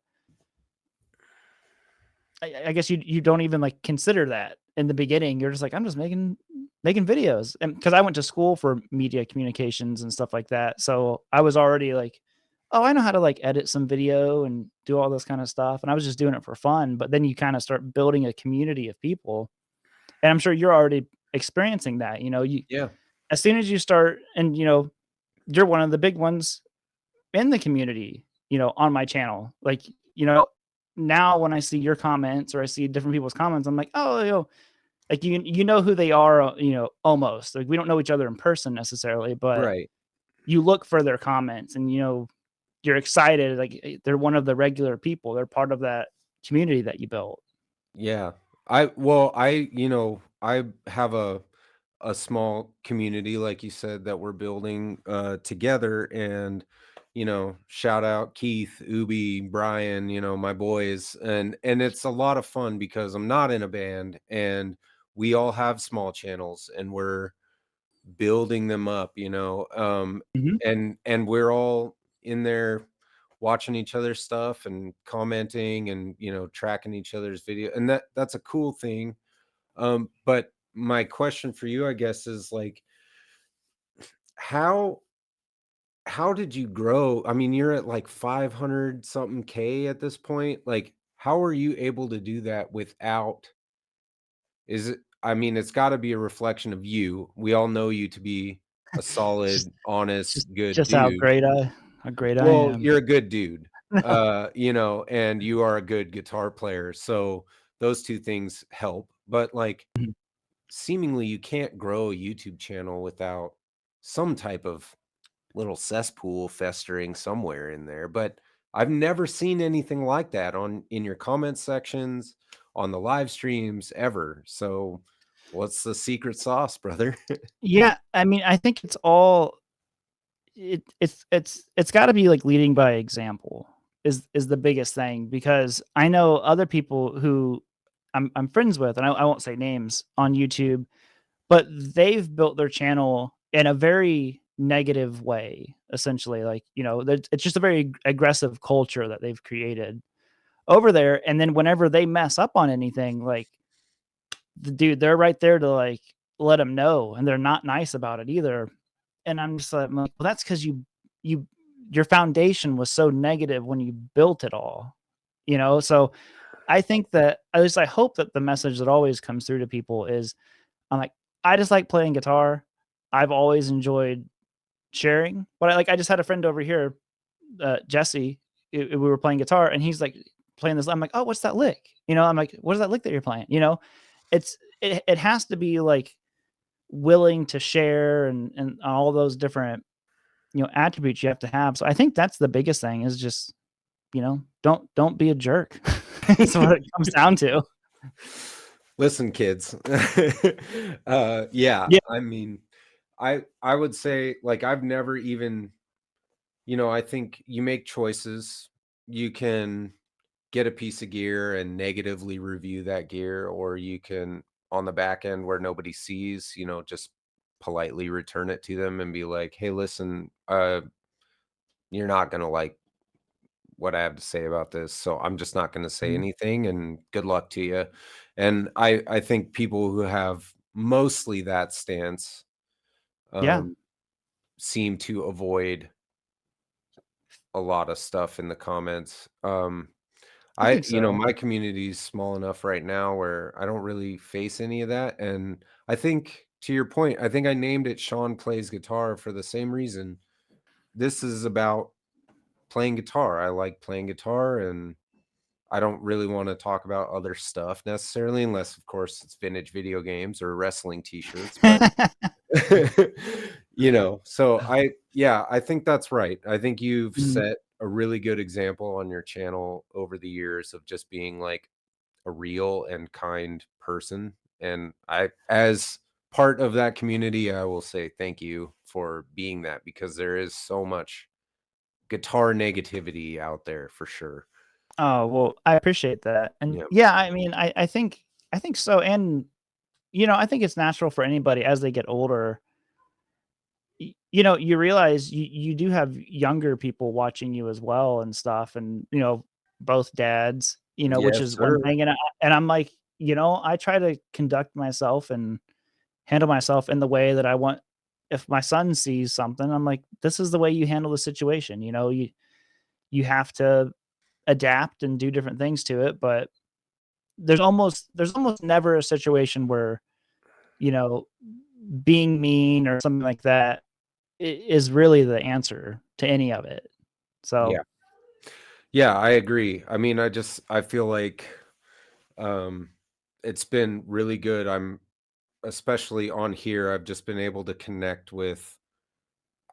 I guess you don't even like consider that in the beginning. You're just like, I'm just making videos. And because I went to school for media communications and stuff like that. So I was already like, oh, I know how to like edit some video and do all this kind of stuff. And I was just doing it for fun. But then you kind of start building a community of people. And I'm sure you're already experiencing that. You Yeah. as soon as you start and you're one of the big ones in the community, you know, on my channel. Like, you know, now when I see your comments or I see different people's comments, I'm like, oh, you know, like you know who they are, you know, almost. Like we don't know each other in person necessarily, but Right. you look for their comments and you know you're excited, like they're one of the regular people. They're part of that community that you built. Yeah. You know, I have a small community, like you said, that we're building together. And, you know, shout out Keith, Ubi, Brian, you know, my boys. And it's a lot of fun because I'm not in a band and we all have small channels and we're building them up, you know. Mhm. And we're all in there watching each other's stuff and commenting and, you know, tracking each other's video. And that's a cool thing. But my question for you, I guess, is like, how how did you grow? I mean, you're at like 500 something K at this point. Like, how are you able to do that without, is it, I mean, it's got to be a reflection of you. We all know you to be a Just solid, honest, good just how dude. great I Well, am. you're a good dude. You know, and you are a good guitar player. So those two things help. But like, Mhm. seemingly you can't grow a YouTube channel without some type of little cesspool festering somewhere in there. But I've never seen anything like that on in your comment sections, on the live streams ever. So what's the secret sauce, brother? Yeah, I mean, I think it's all it's got to be like leading by example is the biggest thing because I know other people who I'm friends with, and I won't say names on YouTube, but they've built their channel in a very negative way, essentially. Like, you know, it's just a very aggressive culture that they've created over there. And then whenever they mess up on anything, like they're right there to like let them know, and they're not nice about it either. And I'm like, well, that's because you your foundation was so negative when you built it all, you know. So I think that, at least I hope that the message that always comes through to people is, I'm like, I just like playing guitar. I've always enjoyed sharing, but I just had a friend over here, Jesse. We were playing guitar, and he's like playing this. I'm like, oh, what's that lick? You know, I'm like, what is that lick that you're playing? You know, it has to be like willing to share and all those different, you know, attributes you have to have. So I think that's the biggest thing is just, you know, don't be a jerk. That's what it comes down to. Listen, kids. Yeah, Yeah. I mean, I would say like I've never even, you know, I think you make choices. You can get a piece of gear and negatively review that gear, or you can, on the back end where nobody sees, you know, just politely return it to them and be like, hey, listen, you're not gonna like what I have to say about this, so I'm just not gonna say Mhm. anything and good luck to you. And I think people who have mostly that stance Yeah, um seem to avoid a lot of stuff in the comments. I think You know, so. my community is small enough right now where I don't really face any of that. And I think, to your point, I think I named it Sean Plays Guitar for the same reason. This is about playing guitar. I like playing guitar and I don't really want to talk about other stuff necessarily, unless, of course, it's vintage video games or wrestling t shirts. But you know, so yeah, I think that's right. I think you've Mhm. set a really good example on your channel over the years of just being like a real and kind person. And as part of that community, I will say thank you for being that because there is so much guitar negativity out there for sure. Oh, well, I appreciate that. And Yeah. yeah, I mean, I think so. And, you know, I think it's natural for anybody as they get older. You know, you realize you do have younger people watching you as well and stuff. And, you know, both dads, you know, which Yes, is one sir. thing. And I'm like, you know, I try to conduct myself and handle myself in the way that I want. If my son sees something, I'm like, this is the way you handle the situation. You know, you have to adapt and do different things to it, but there's almost never a situation where, you know, being mean or something like that is really the answer to any of it. So Yeah, I agree. I mean, I feel like um it's been really good. I'm especially on here, I've just been able to connect with,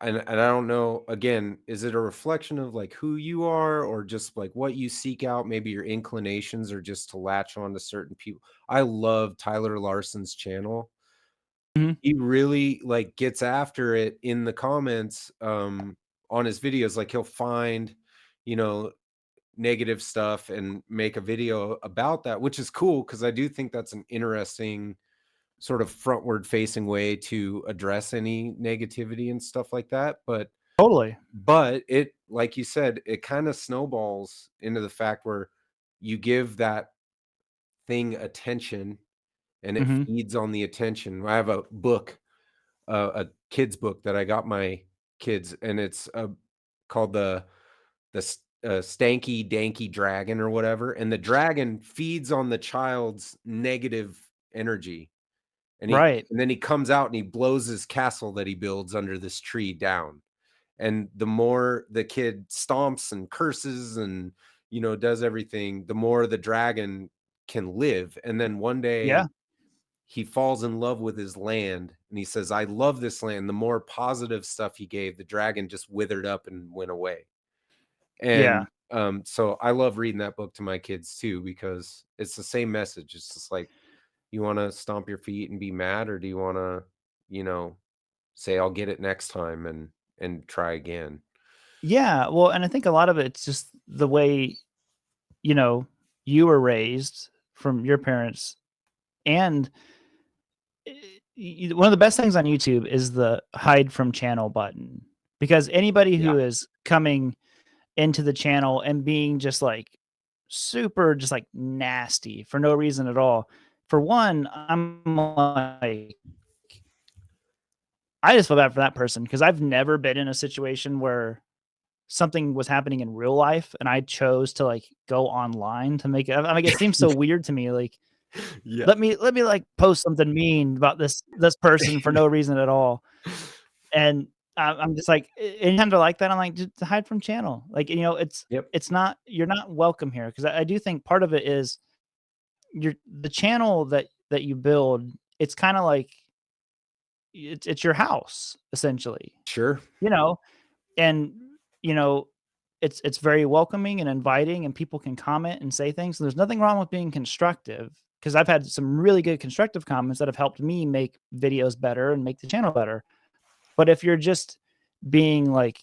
and I don't know, again, is it a reflection of like who you are or just like what you seek out, maybe your inclinations or just to latch on to certain people. I love Tyler Larson's channel. mhm. He really like gets after it in the comments on his videos. Like he'll find, you know, negative stuff and make a video about that, which is cool because I do think that's an interesting sort of frontward facing way to address any negativity and stuff like that. Totally. But it, like you said, it kind of snowballs into the fact where you give that thing attention and it Hmm. feeds on the attention. I have a book, a kid's book that I got my kids, and it's called the Stanky Danky Dragon or whatever. And the dragon feeds on the child's negative energy. Right. And then he comes out and he blows his castle that he builds under this tree down. And the more the kid stomps and curses and, you know, does everything, the more the dragon can live. And then one Yeah. day he falls in love with his land and he says, I love this land. The more positive stuff he gave, the dragon just withered up and went away. Yeah. And so I love reading that book to my kids too, because it's the same message. It's just like, you want to stomp your feet and be mad, or do you want to, you know, say I'll get it next time and try again? Yeah. Well, and I think a lot of it's just the way, you know, you were raised from your parents. And one of the best things on YouTube is the hide from channel button, because anybody Yeah. who is coming into the channel and being just like super, just like nasty for no reason at all. For one, I'm like, I just feel bad for that person because I've never been in a situation where something was happening in real life and I chose to like go online to make it. I mean, it seems so weird to me. Like, Yeah. let me like post something mean about this person for no reason at all. And I'm just like, anytime they're like that, I'm like, just hide from channel. Like, you know, Yep. it's not, you're not welcome here. Cause I do think part of it is the channel that you build. It's kind of like, it's your house essentially, Sure. you know, and you know, it's very welcoming and inviting and people can comment and say things. And there's nothing wrong with being constructive because I've had some really good constructive comments that have helped me make videos better and make the channel better. But if you're just being like,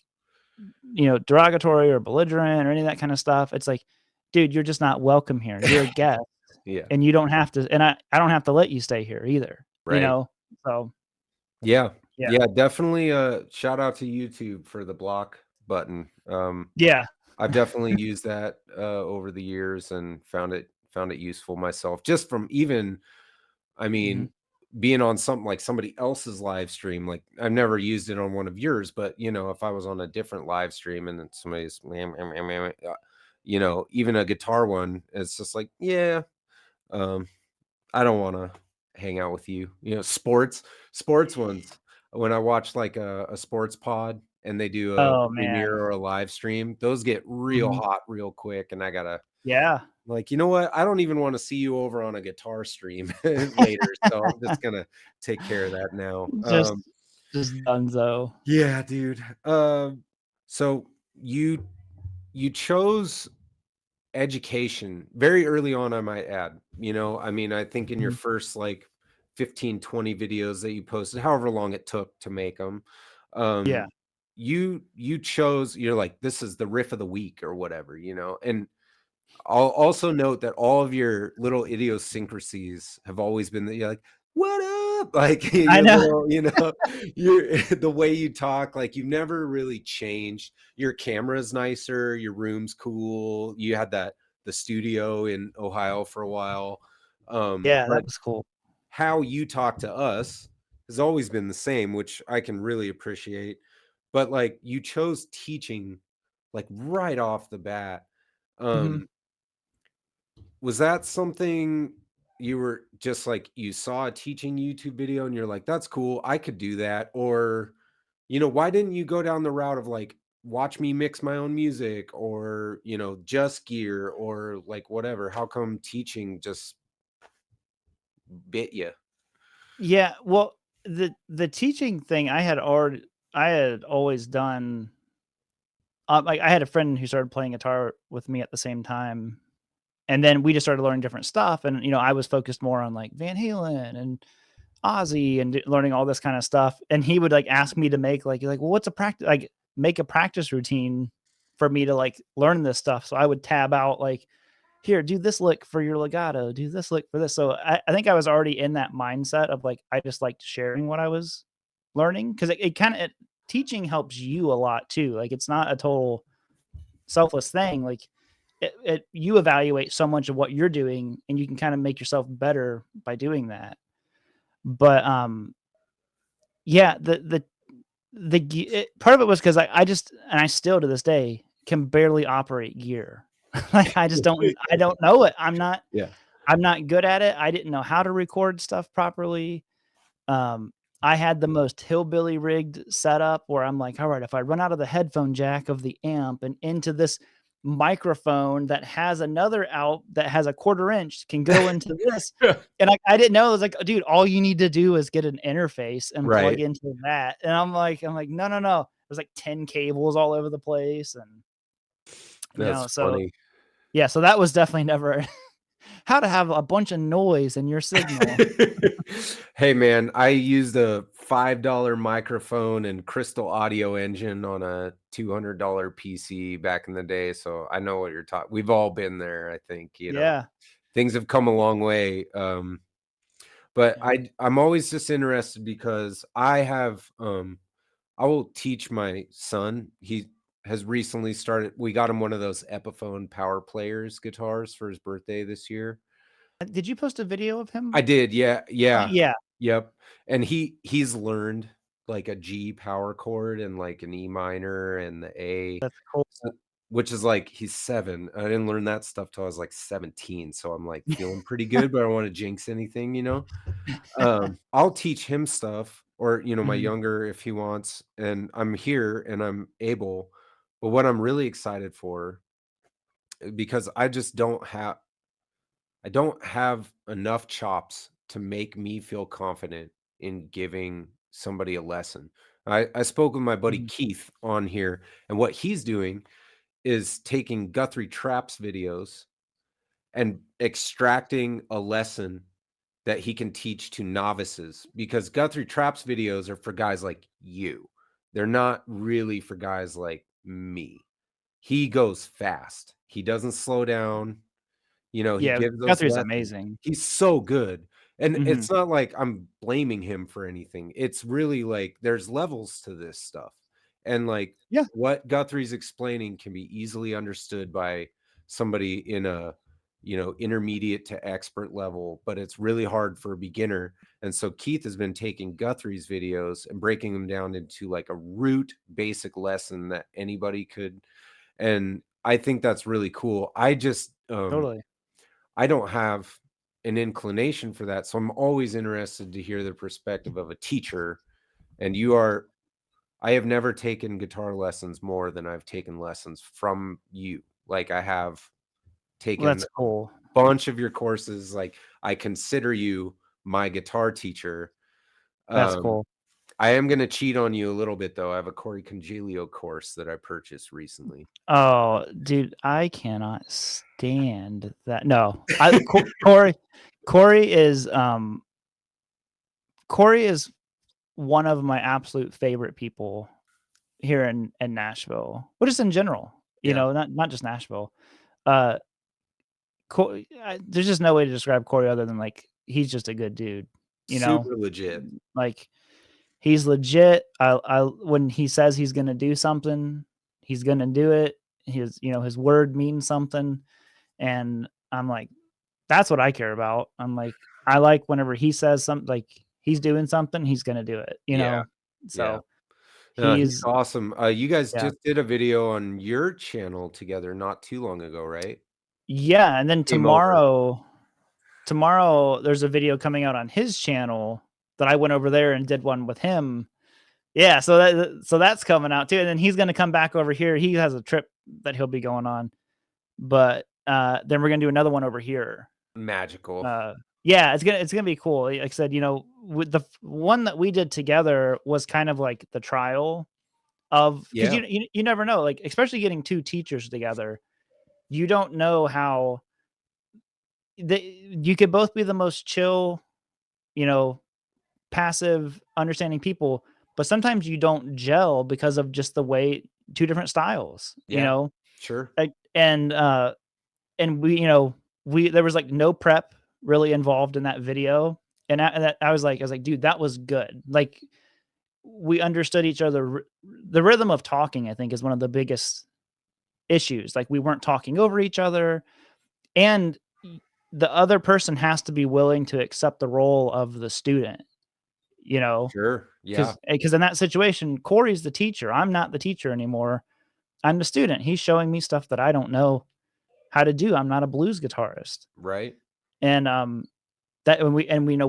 you know, derogatory or belligerent or any of that kind of stuff, it's like, dude, you're just not welcome here. You're a guest Yeah. and you don't have to, and I don't have to let you stay here either, you Right. know? So Yeah. yeah. Yeah. Definitely. Shout out to YouTube for the block button. Yeah. I've definitely used that over the years and found it useful myself. Just from even, I Mhm. mean, being on something like somebody else's live stream, like I've never used it on one of yours, but you know, if I was on a different live stream and then somebody's, you know, even a guitar one, it's just like, yeah, um, I don't want to hang out with you. You know, sports ones. When I watch like a sports pod and they do a Oh premiere man. or a live stream, those get real Mhm. hot real quick, and I gotta Yeah. like, you know what? I don't even want to see you over on a guitar stream later, so I'm just gonna take care of that now. Just just dunzo. Yeah, dude. So you chose education very early on, I might add. You know, I mean, I think in your Mhm. first like 15, 20 videos that you posted, however long it took to make them, Yeah. you chose, you're like, this is the riff of the week or whatever, you know. And I'll also note that all of your little idiosyncrasies have always been that you're like, "What up?" Like I your know. little, you know, your the way you talk, like you've never really changed. Your camera's nicer, your room's cool. You had the studio in Ohio for a while. Yeah, But that was cool. how you talk to us has always been the same, which I can really appreciate. But like you chose teaching like right off the bat. Mhm. Um, was that something you were just like you saw a teaching YouTube video and you're like, "That's cool, I could do that," or, you know, why didn't you go down the route of like watch me mix my own music, or, just gear, or like whatever. How come teaching just bit you? Yeah, well, the teaching thing I had always done. Like I had a friend who started playing guitar with me at the same time, and then we just started learning different stuff. And I was focused more on like Van Halen and Ozzy and learning all this kind of stuff. And he would like ask me to make well, what's a practice? Like make a practice routine for me to like learn this stuff. So I would tab out like, here, do this lick for your legato, do this lick for this. So I think I was already in that mindset of like, I just liked sharing what I was learning, because it kind of teaching helps you a lot too. Like it's not a total selfless thing. Like you evaluate so much of what you're doing, and you can kind of make yourself better by doing that. But yeah, part of it was because I just, and I still to this day can barely operate gear. Like I don't know it. I'm not good at it. I didn't know how to record stuff properly. I had the most hillbilly rigged setup where I'm like, all right, if I run out of the headphone jack of the amp and into this microphone that has another out that has a 1/4 inch can go into this. And I didn't know. It was like, dude, all you need to do is get an interface and plug Right. into that. And I'm like, no. There's like 10 cables all over the place. And, That's so funny. yeah, so that was definitely never how to have a bunch of noise in your signal. Hey man, I used a $5 microphone and Crystal Audio Engine on a $200 PC back in the day, so I know what you're talking. We've all been there, I think. Yeah. Things have come a long way. But Yeah. I'm always just interested because I will teach my son. He has recently started. We got him one of those Epiphone Power Players guitars for his birthday this year. Did you post a video of him? I did, yeah, yeah, Yeah, yep. And he's learned like a G power chord and like an E minor and the A, that's cool. so which is like he's 7. I didn't learn that stuff till I was like 17, so I'm like feeling pretty good, but I don't wanna jinx anything. I'll teach him stuff, or, my Mhm. younger if he wants, and I'm here and I'm able. But what I'm really excited for, because I don't have enough chops to make me feel confident in giving somebody a lesson. I spoke with my buddy Mhm. Keith on here, and what he's doing is taking Guthrie Traps videos and extracting a lesson that he can teach to novices, because Guthrie Traps videos are for guys like you. They're not really for guys like me. He goes fast. He doesn't slow down. He Yeah, gives those Guthrie's lessons. amazing. He's so good. And Mhm. it's not like I'm blaming him for anything. It's really like there's levels to this stuff. And like Yeah, what Guthrie's explaining can be easily understood by somebody in a, intermediate to expert level, but it's really hard for a beginner. And so Keith has been taking Guthrie's videos and breaking them down into like a root basic lesson that anybody could. And I think that's really cool. totally. I don't have an inclination for that, so I'm always interested to hear the perspective of a teacher. And I have never taken guitar lessons more than I've taken lessons from you. Like I have Well, taken that's a cool. bunch of your courses. Like I consider you my guitar teacher. That's Um, cool. I am going to cheat on you a little bit though. I have a Corey Congelio course that I purchased recently. Oh, dude, I cannot stand that. No, Corey is Corey is one of my absolute favorite people here in Nashville, but just in general. Yeah, Not just Nashville. Uh, there's just no way to describe Corey other than like he's just a good dude. You know, super legit. like he's legit. When he says he's gonna do something, he's gonna do it. His word means something, and I'm like, that's what I care about. I'm like, I like whenever he says something, like he's doing something, he's gonna do it. Yeah, yeah. So He's he's awesome. You guys yeah, just did a video on your channel together not too long ago, right? yeah. And then Came over. tomorrow there's a video coming out on his channel that I went over there and did one with him. Yeah, so that's coming out too, and then he's gonna come back over here. He has a trip that he'll be going on, but then we're gonna do another one over here. Magical. Yeah, it's gonna be cool. Like I said, with the one that we did together was kind of like the trial of because Yeah. you never know, like especially getting two teachers together, you don't know how you could both be the most chill, you know, passive, understanding people, but sometimes you don't gel because of just the way two different styles, Yeah. Sure. like, and we there was like no prep really involved in that video, and I was like, dude, that was good. Like we understood each other. The rhythm of talking, I think, is one of the biggest issues. Like we weren't talking over each other, and the other person has to be willing to accept the role of the student. You know, Sure. Yeah. because in that situation, Corey's the teacher. I'm not the teacher anymore. I'm the student. He's showing me stuff that I don't know how to do. I'm not a blues guitarist. Right. And that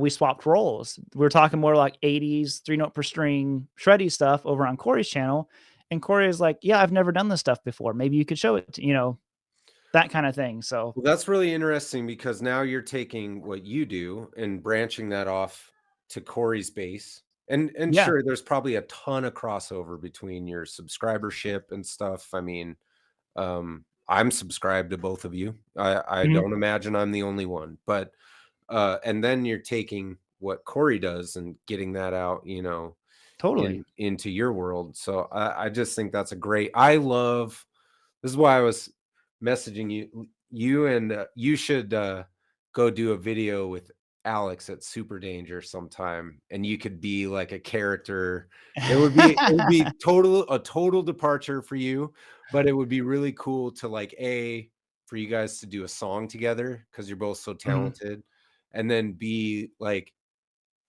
we swapped roles. We were talking more like 80s 3-note per string shreddy stuff over on Corey's channel. And Corey is like, yeah, I've never done this stuff before. Maybe you could show it to, that kind of thing. So Well, that's really interesting because now you're taking what you do and branching that off to Corey's base. And yeah. sure, there's probably a ton of crossover between your subscribership and stuff. I mean, I'm subscribed to both of you. I Mhm. don't imagine I'm the only one, but and then you're taking what Corey does and getting that out, Totally. into your world. So I just think that's a great. I love. This is why I was messaging you and you should go do a video with Alex at Super Danger sometime, and you could be like a character. It would be a total departure for you, but it would be really cool to like for you guys to do a song together because you're both so Mhm. talented, and then be like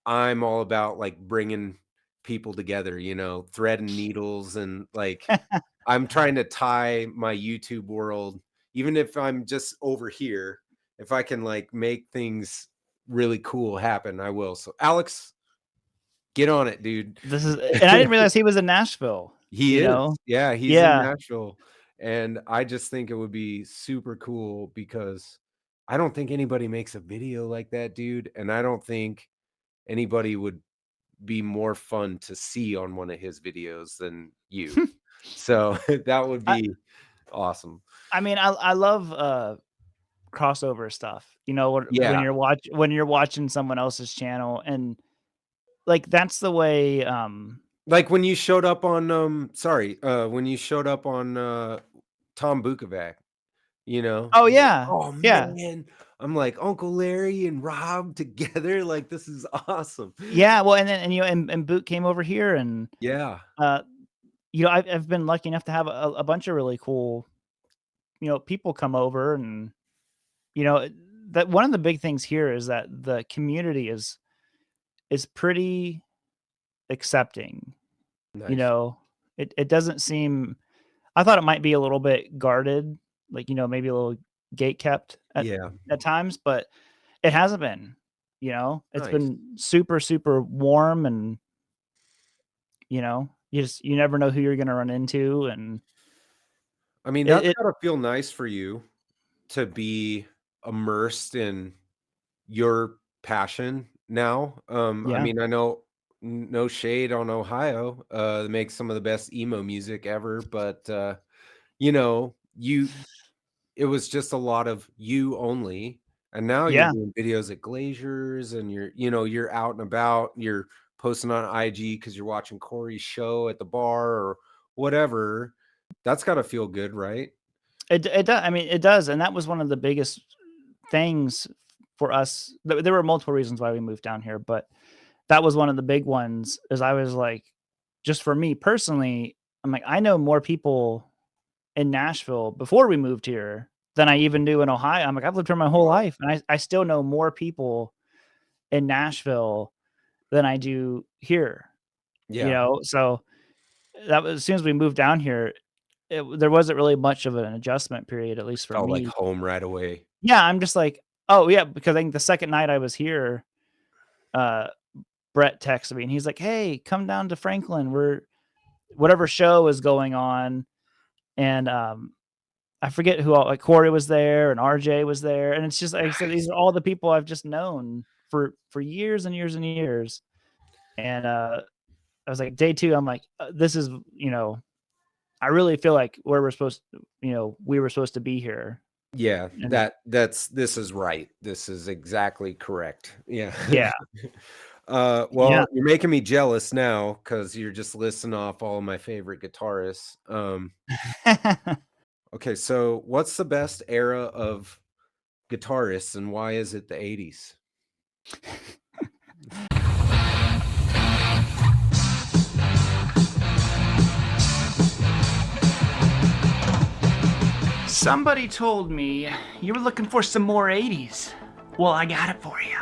I'm all about like bringing people together, threading needles and like I'm trying to tie my YouTube world, even if I'm just over here, if I can like make things really cool happen, I will. So Alex, get on it, dude. And I didn't realize he was in Nashville, He you is. know? Yeah, he's in Yeah. Nashville. And I just think it would be super cool because I don't think anybody makes a video like that, dude. And I don't think anybody would be more fun to see on one of his videos than you. So that would I be awesome. I mean, I love crossover stuff. When Yeah. you're watching someone else's channel, and like that's the way Like when you showed up on when you showed up on Tom Bukovac, oh I'm like, yeah. oh Yeah. man, I'm like Uncle Larry and Rob together, like this is awesome. Yeah, well, and then and Boot came over here, and Yeah. uh I've been lucky enough to have a bunch of really cool, people come over, and that one of the big things here is that the community is pretty accepting. You Nice. know, it doesn't seem. I thought it might be a little bit guarded, like maybe a little gate kept Yeah. at times, but it hasn't been. It's Nice. been super super warm, and you never know who you're gonna run into, and I mean, it, that's it gotta feel nice for you to be immersed in your passion now. I yeah. mean, I know no shade on Ohio. They make some of the best emo music ever, but you it was just a lot of you only. And now you're Yeah. doing videos at Glaciers and you're out and about, you're posting on IG because you're watching Corey's show at the bar or whatever. That's gotta feel good, right? It does. I mean, it does, and that was one of the biggest things for us. There were multiple reasons why we moved down here, but that was one of the big ones. Is I was like, just for me personally, I'm like, I know more people in Nashville before we moved here than I even knew in Ohio. I'm like, I've lived here my whole Wow. life, and I still know more people in Nashville than I do here. Yeah. So that was as soon as we moved down here, there wasn't really much of an adjustment period, at least for Felt like me. home right away. Yeah, I'm just like, oh yeah, because I think the second night I was here, uh, Brett texted me and he's like, "Hey, come down to Franklin. We're whatever show is going on." And I forget who all, like Corey was there and RJ was there, and it's just like I said, these Nice. are all the people I've just known for years and years and years. And I was like, day 2, I'm like, this is, I really feel like where we're supposed to, we were supposed to be here. Yeah, And this is right. This is exactly correct. Yeah. yeah, yeah. Well, you're making me jealous now because you're just listing off all my favorite guitarists. Okay, so what's the best era of guitarists and why is it the 80s? Somebody told me you were looking for some more 80s. Well, I got it for you.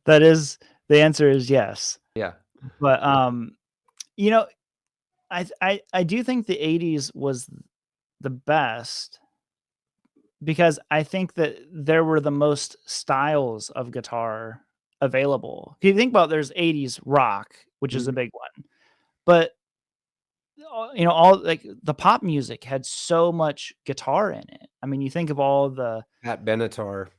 That is, the answer is yes. Yeah. But you know, I do think the 80s was the best because I think that there were the most styles of guitar available. If you think about, there's 80s rock, which is a Mhm. big one, but all like the pop music had so much guitar in it. I mean, you think of all the Pat Benatar.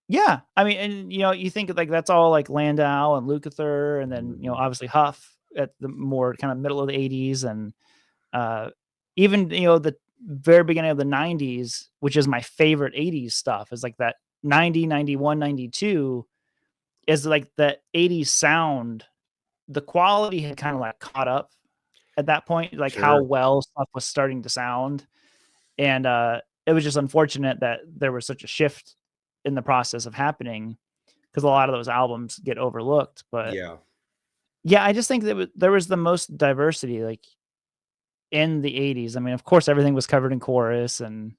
yeah, I mean, and you think of, like, that's all like Landau and Lukather, and then Mhm. obviously Huff at the more kind of middle of the 80s, and uh, even the very beginning of the 90s, which is my favorite 80s stuff, is like that 90, 91, 92 is like that 80s sound. The quality had kind of like caught up at that point, like how Sure. well stuff was starting to sound. And it was just unfortunate that there was such a shift in the process of happening because a lot of those albums get overlooked. But Yeah. yeah, I just think that there was the most diversity, like in the 80s. I mean, of course, everything was covered in chorus and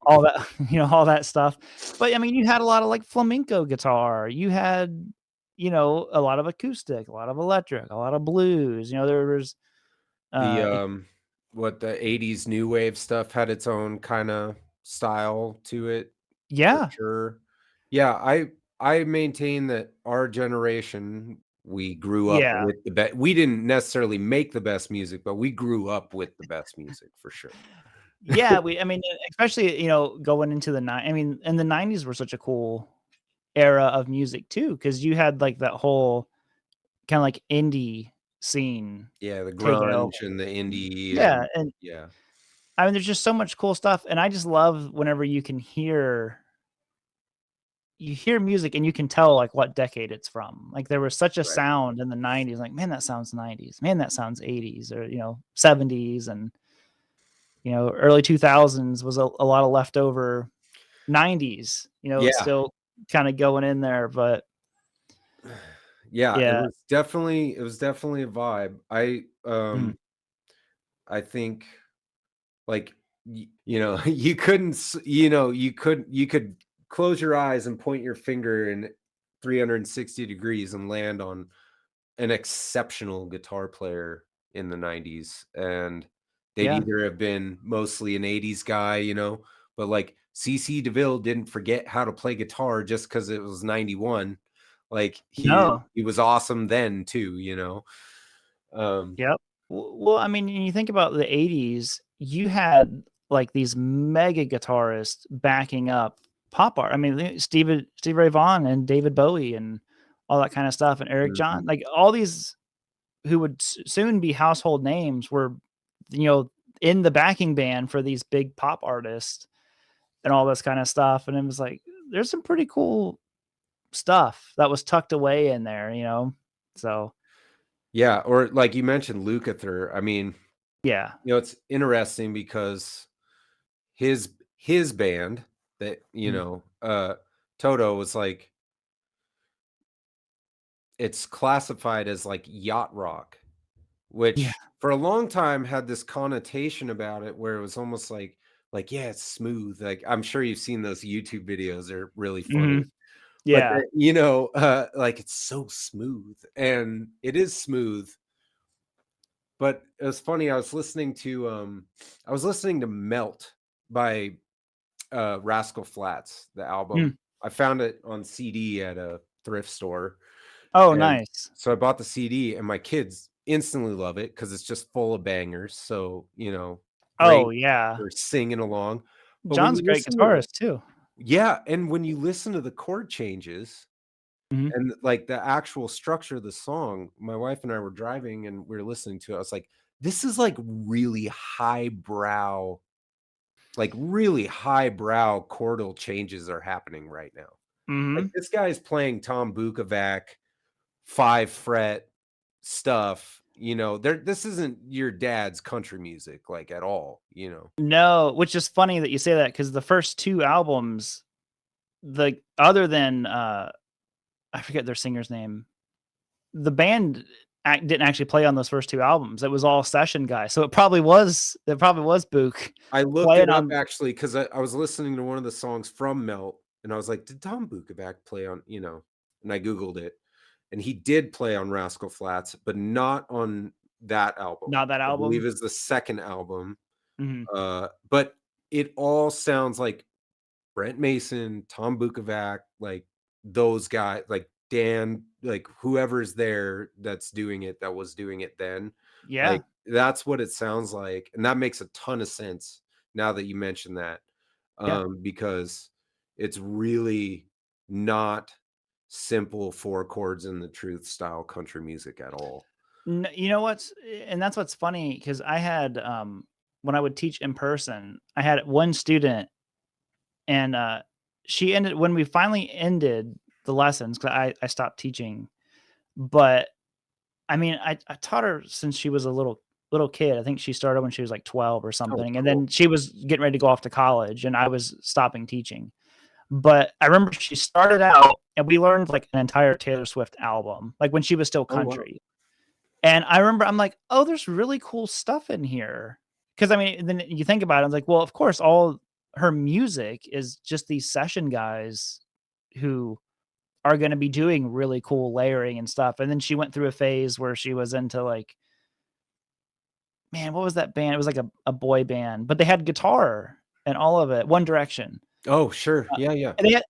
all that, all that stuff. But I mean, you had a lot of like flamenco guitar. You had, a lot of acoustic, a lot of electric, a lot of blues. There was, The, uh, what the 80s new wave stuff had its own kinda style to it, for yeah, sure. Yeah, I maintain that our generation, we grew up yeah. with the best. We didn't necessarily make the best music, but we grew up with the best music for sure. Yeah, I mean, especially, going into I mean, and the 90s were such a cool era of music too, because you had like that whole kind of like indie scene Yeah, the taking over. grunge and the indie Yeah, and and yeah, I mean, there's just so much cool stuff, and I just love whenever you hear music and you can tell like what decade it's from. Like there was such a right. sound in the 90s, like, man, that sounds 90s. Man, that sounds 80s, or 70s, and early 2000s was a lot of leftover 90s, Yeah. still kind of going in there, but Yeah, yeah. it was definitely a vibe. Mhm. I think, like, you couldn't you could close your eyes and point your finger in 360 degrees and land on an exceptional guitar player in the 90s, and they'd Yeah. either have been mostly an 80s guy, but, like, CC DeVille didn't forget how to play guitar just because it was 91. Like, No. he was awesome then too, you know? Um, Yep. Well, I mean, you think about the 80s, you had like these mega guitarists backing up pop art. I mean, Steve Ray Vaughan and David Bowie and all that kind of stuff, and Eric mhm. John, like all these who would soon be household names were, you know, in the backing band for these big pop artists and all this kind of stuff. And it was like, there's some pretty cool stuff that was tucked away in there. So Yeah, or like you mentioned, Lukather. I mean, yeah. it's interesting because his band that, Mm. Toto was like, it's classified as like yacht rock, Yeah. which for a long time had this connotation about it where it was almost like like, yeah, it's smooth. Like, I'm sure you've seen those YouTube videos. They're really funny. Mhm. But Yeah. like, it's so smooth, and it is smooth. But it was funny. I was listening to Melt by Rascal Flats, the Mm. album. I found it on CD at a thrift store. Oh, And nice. so I bought the CD, and my kids instantly love it because it's just full of bangers. So, Oh, great yeah. for singing along. But when John's a you great listen to guitarist too. and when you listen to the chord changes Mhm. and like the actual structure of the song, my wife and I were driving and we were listening to it. I was like, this is like really highbrow chordal changes are happening right now. Like, Mhm. this guy's playing Tom Bukovac 5-fret stuff, this isn't your dad's country music, like, at all. No, which is funny that you say that because the first 2 albums, the other than, I forget their singer's name, the band didn't actually play on those first 2 albums. It was all session guys, so it probably was Book I looked playing it up on. actually because I was listening to one of the songs from Melt, and I was like, "Did Tom Bukovac play on?" And I Googled it, and he did play on Rascal Flatts, but not on that album. Not that I believe album? it's the 2nd album, Mhm. but it all sounds like Brent Mason, Tom Bukovac, like those guys, like Dan, like whoever's there that was doing it then. Yeah. Like, that's what it sounds like. And that makes a ton of sense now that you mention that. Yeah. Because it's really not simple 4 chords in the truth style country music at all. You know what's and that's what's funny because I had, when I would teach in person, I had one student and, she ended when we finally ended the lessons 'cause I stopped teaching, but I mean, I taught her since she was a little kid. I think she started when she was, like, 12 or Oh, something, and cool. then she was getting ready to go off to college, and I was stopping teaching. But I remember she started out, and we learned, like, an entire Taylor Swift album, like, when she was still Oh, wow. country. And I remember I'm like, "Oh, there's really cool stuff in here." Because I mean, then you think about it, I was like, well, of course, all her music is just these session guys who are gonna be doing really cool layering and stuff, and then she went through a phase where she was into, like, man, what was that band? It was like a boy band, but they had guitar and all of it, One Direction. Oh, sure. Uh, Yeah, yeah. and they had,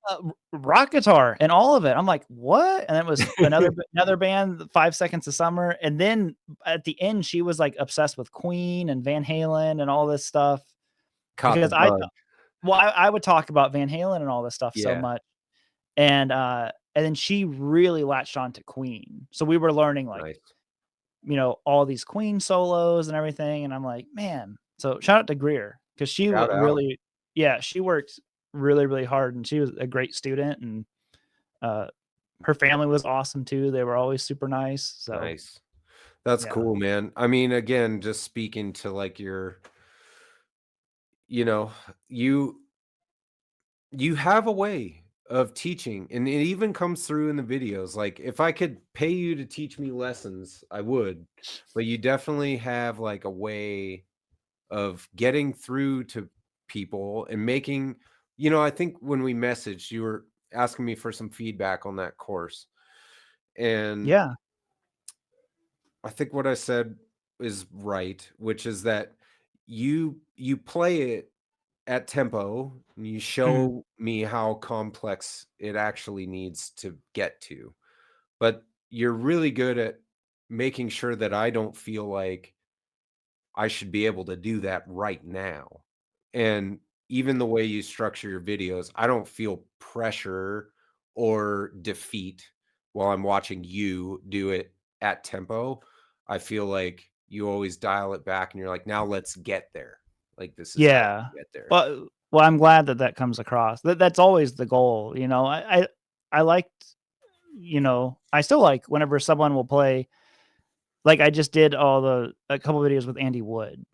rock guitar and all of it. I'm like, "What?" And it was another band, 5 Seconds of Summer, and then at the end, she was, like, obsessed with Queen and Van Halen and all this stuff Caught the because bug. I would talk about Van Halen and all this stuff so Yeah. much, and then she really latched on to Queen. So we were learning, like, Nice. all these Queen solos and everything, and I'm like, "Man." So shout out to Greer because she Shout out. really yeah, she worked really, really hard, and she was a great student, and, uh, her family was awesome too. They were always super nice, so, Nice. That's yeah. cool, man. I mean, again, just speaking to like you know, you you have a way of teaching, and it even comes through in the videos. Like, if I could pay you to teach me lessons, I would. But you definitely have like a way of getting through to people and I think when we messaged, you were asking me for some feedback on that course. And Yeah. I think what I said is right, which is that you play it at tempo and you Mhm. show me how complex it actually needs to get to. But you're really good at making sure that I don't feel like I should be able to do that right now. And even the way you structure your videos, I don't feel pressure or defeat while I'm watching you do it at tempo. I feel like you always dial it back and you're like, now let's get there. Like, this is how Yeah. we get there. Well, I'm glad that that comes across. That's always the goal, you know? I liked I still like whenever someone will play like, I just did a couple videos with Andy Wood,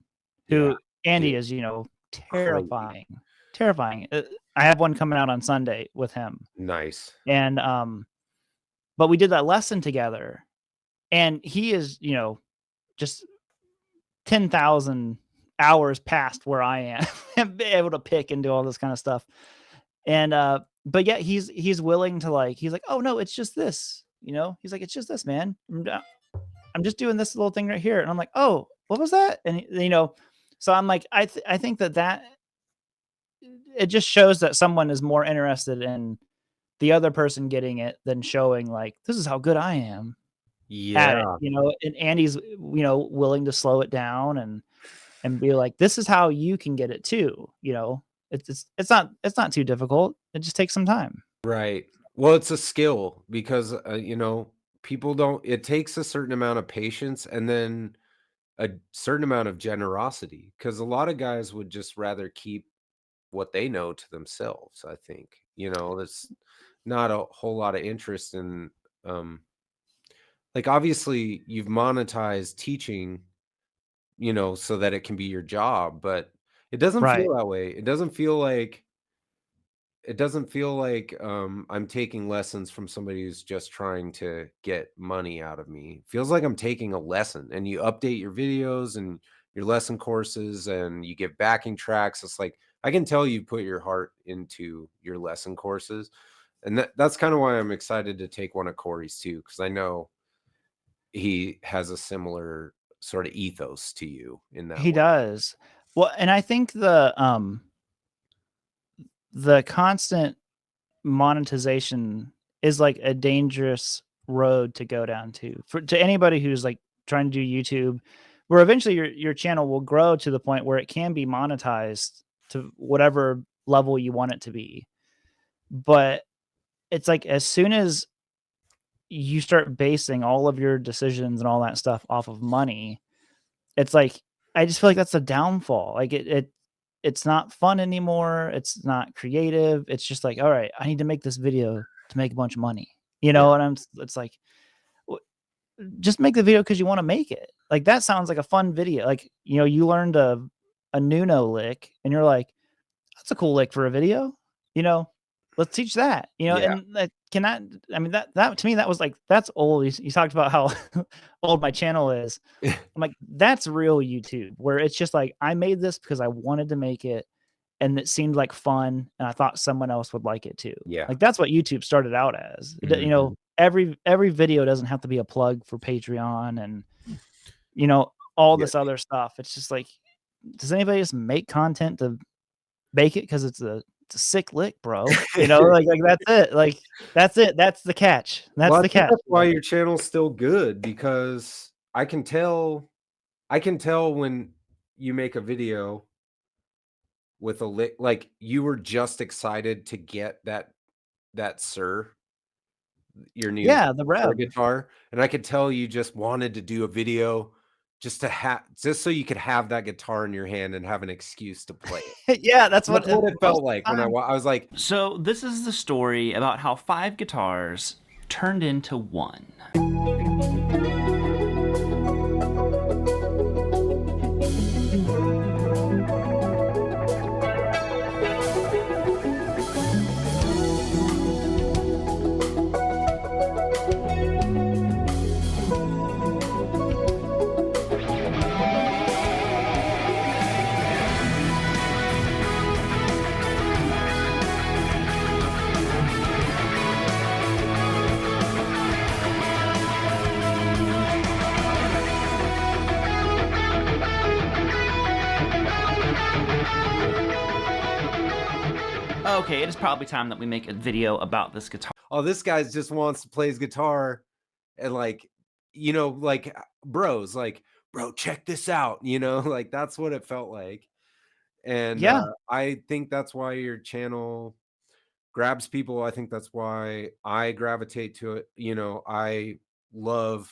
Yeah, who Andy dude, is, crazy. terrifying, terrifying. I have one coming out on Sunday with him, Nice. and, but we did that lesson together, and he is, just 10,000 hours past where I am and be able to pick and do all this kind of stuff. And but yeah, he's willing to like, he's like, oh no, it's just this, you know, he's like, it's just this, man. I'm just doing this little thing right here. And I'm like, oh, what was that? And you know, so I'm like, I think that it just shows that someone is more interested in the other person getting it than showing like, this is how good I am at it, Yeah. you know, and Andy's, you know, willing to slow it down and be like, this is how you can get it too. You know, it's not too difficult. It just takes some time. Right. Well, it's a skill because, you know, people don't, it takes a certain amount of patience and then a certain amount of generosity because a lot of guys would just rather keep what they know to themselves. I think, you know, there's not a whole lot of interest in, um, like, obviously, you've monetized teaching, you know, so that it can be your job, but it doesn't Right. feel that way. It doesn't feel like I'm taking lessons from somebody who's just trying to get money out of me. It feels like I'm taking a lesson, and you update your videos and your lesson courses, and you give backing tracks. It's like I can tell you put your heart into your lesson courses, and that's kind of why I'm excited to take one of Corey's too, because I know he has a similar sort of ethos to you in that He way. does. Well, and I think the constant monetization is like a dangerous road to go down to anybody who's like trying to do YouTube, where eventually your channel will grow to the point where it can be monetized to whatever level you want it to be. But it's like as soon as you start basing all of your decisions and all that stuff off of money, it's like I just feel like that's a downfall. Like it's not fun anymore. It's not creative. It's just like, all right, I need to make this video to make a bunch of money. You Yeah. know, and it's like just make the video because you want to make it. Like that sounds like a fun video. Like, you know, you learned a Nuno lick and you're like, that's a cool lick for a video, you know, let's teach that, you know, Yeah. and that cannot, I mean, that to me, that was like, that's old. You talked about how old my channel is. I'm like, that's real YouTube where it's just like, I made this because I wanted to make it and it seemed like fun. And I thought someone else would like it too. Yeah. Like that's what YouTube started out as, you Mhm. know, every video doesn't have to be a plug for Patreon and, you know, all Yeah. this other stuff. It's just like, does anybody just make content to make it because it's a sick lick, bro. You know, like that's it. Like that's it. That's the catch. That's Well, I the think catch. that's why your channel's still good because I can tell when you make a video with a lick like, you were just excited to get that Sir, your new Yeah, the Sir rev. guitar, and I could tell you just wanted to do a video just so you could have that guitar in your hand and have an excuse to play it. Yeah, that's That's what what it most felt like of when the time. I was like, So, this is the story about how 5 guitars turned into one. Okay, it is probably time that we make a video about this guitar. "Oh, this guy just wants to play his guitar," and, like, you know, like, bros, like, "Bro, check this out," you know, like, that's what it felt like, and, Yeah. I think that's why your channel grabs people. I think that's why I gravitate to it. You know, I love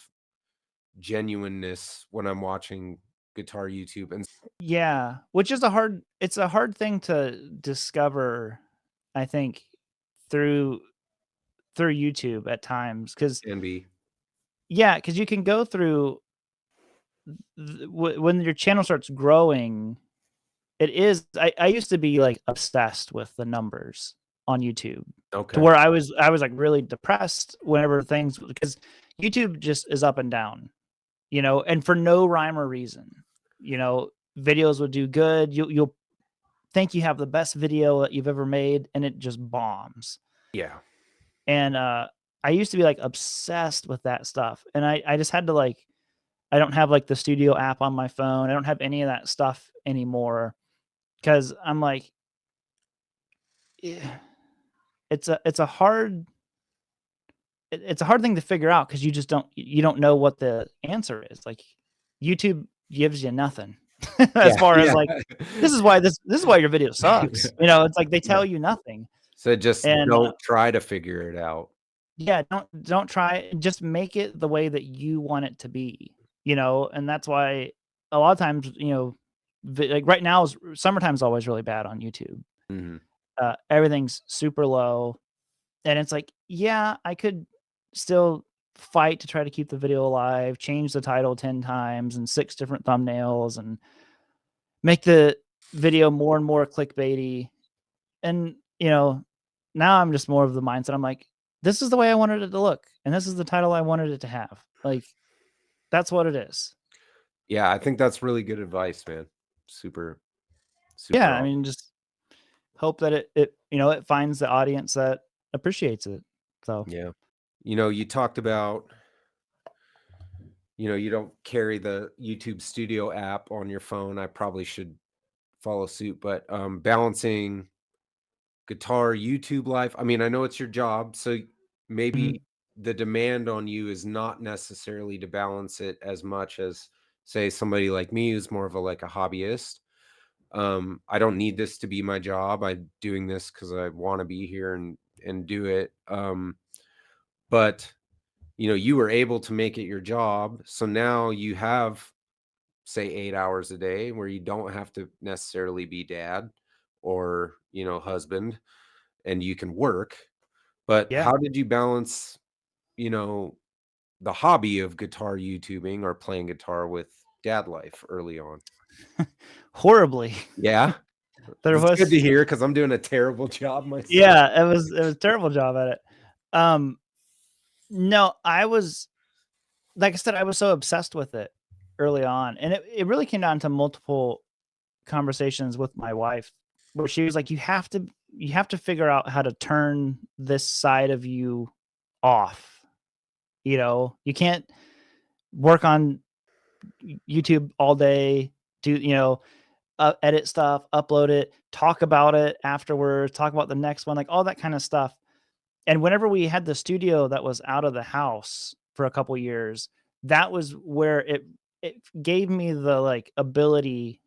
genuineness when I'm watching guitar YouTube and Yeah. Which is it's a hard thing to discover, I think, through YouTube at times. Cause can be. yeah, because you can go through when your channel starts growing, it is I used to be like obsessed with the numbers on YouTube to Okay. where I was like really depressed whenever things because YouTube just is up and down, you know, and for no rhyme or reason. You know, videos would do good. You'll think you have the best video that you've ever made, and it just bombs. Yeah. And I used to be like obsessed with that stuff, and I just had to like, I don't have like the studio app on my phone. I don't have any of that stuff anymore because I'm like, it's a hard thing to figure out because you don't know what the answer is. Like YouTube gives you nothing as far as like, this is why your video sucks. It's like they tell you nothing. So just And don't try to figure it out. yeah, don't try. Just make it the way that you want it to be. And that's why a lot of times, like right now, summertime's always really bad on YouTube. Mm-hmm. Everything's super low, and it's like, yeah, I could still fight to try to keep the video alive, change the title 10 times and 6 different thumbnails, and make the video more and more clickbaity. And now I'm just more of the mindset. I'm like, this is the way I wanted it to look, and this is the title I wanted it to have. Like, that's what it is. Yeah, I think that's really good advice, man. Super Yeah, awesome. I mean, just hope that it finds the audience that appreciates it. So yeah, you talked about, you don't carry the YouTube Studio app on your phone. I probably should follow suit, but balancing guitar YouTube life. I mean, I know it's your job, so maybe the demand on you is not necessarily to balance it as much as, say, somebody like me who's more of a hobbyist. I don't need this to be my job. I'm doing this because I want to be here and do it. But you were able to make it your job, so now you have, say, 8 hours a day where you don't have to necessarily be dad or husband, and you can work. But yeah, how did you balance the hobby of guitar YouTubing or playing guitar with dad life early on? horribly. Yeah. There It's was good to hear because I'm doing a terrible job myself. Yeah, it was a terrible job at it. No, I was, like I said, I was so obsessed with it early on, and it really came down to multiple conversations with my wife where she was like, you have to figure out how to turn this side of you off. You can't work on YouTube all day, edit stuff, upload it, talk about it afterwards, talk about the next one, like all that kind of stuff. And whenever we had the studio that was out of the house for a couple years, that was where it gave me the ability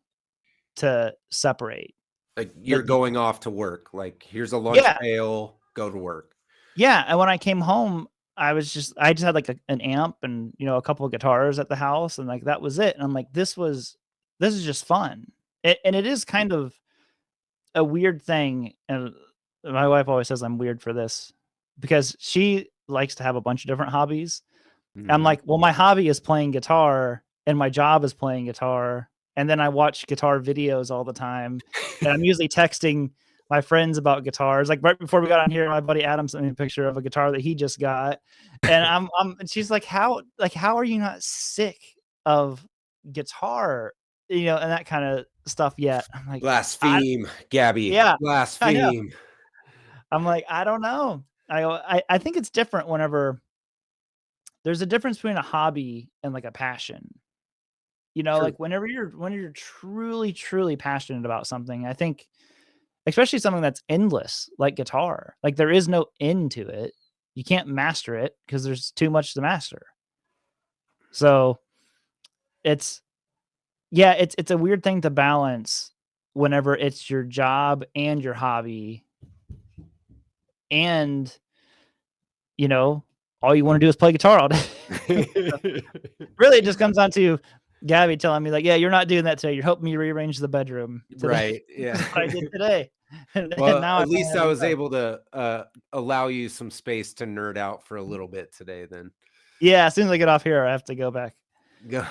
to separate. Like, you're going off to work. Like, here's a lunch Yeah. pail, go to work. Yeah. And when I came home, I just had an amp and, a couple of guitars at the house, and that was it. And I'm like, this is just fun. And it is kind of a weird thing. And my wife always says I'm weird for this because she likes to have a bunch of different hobbies. I'm like, well, my hobby is playing guitar and my job is playing guitar. And then I watch guitar videos all the time. And I'm usually texting my friends about guitars. Like right before we got on here, my buddy Adam sent me a picture of a guitar that he just got. And and she's like, how are you not sick of guitar? And that kind of stuff yet. I'm like, blaspheme, Gabby. Yeah, blaspheme. I'm like, I don't know. I think it's different whenever there's a difference between a hobby and a passion. Like when you're truly, truly passionate about something, I think, especially something that's endless, like guitar, like there is no end to it. You can't master it because there's too much to master. So it's a weird thing to balance whenever it's your job and your hobby. And, all you want to do is play guitar all day. Really, it just comes down to Gabby telling me yeah, you're not doing that today. You're helping me rearrange the bedroom today. Right. Yeah. That's what I did today. Well, now at least I was able to allow you some space to nerd out for a little bit today then. Yeah, as soon as I get off here, I have to go back. Go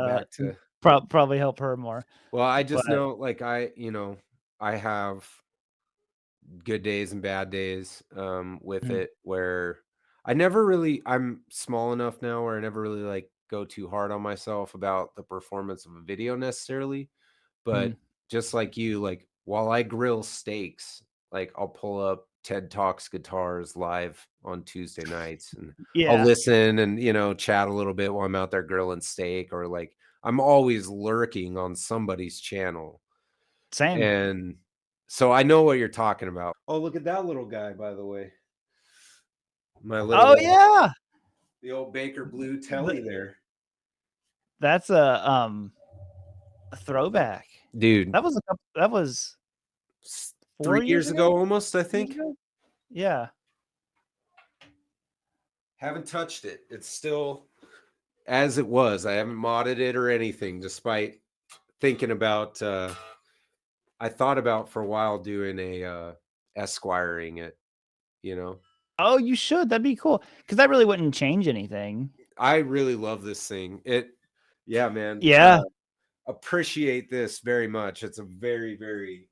back to probably help her more. Well, I just know I have good days and bad days with it where I'm small enough now where I never really go too hard on myself about the performance of a video necessarily. but just like you, like while I grill steaks, like I'll pull up TED Talks Guitars live on Tuesday nights, and I'll listen and, you know, chat a little bit while I'm out there grilling steak, or like I'm always lurking on somebody's channel. Same. And so I know what you're talking about. Oh, look at that little guy, by the way. My little, the old Baker Blue Tele there. That's a throwback, dude. That was 3 years ago almost, I think. Yeah. Haven't touched it. It's still as it was. I haven't modded it or anything, despite thinking about I thought about for a while doing a Esquiring it, you know. Oh, you should. That'd be cool, because that really wouldn't change anything. I really love this thing. Yeah, man. Yeah. Appreciate this very much. It's a very, very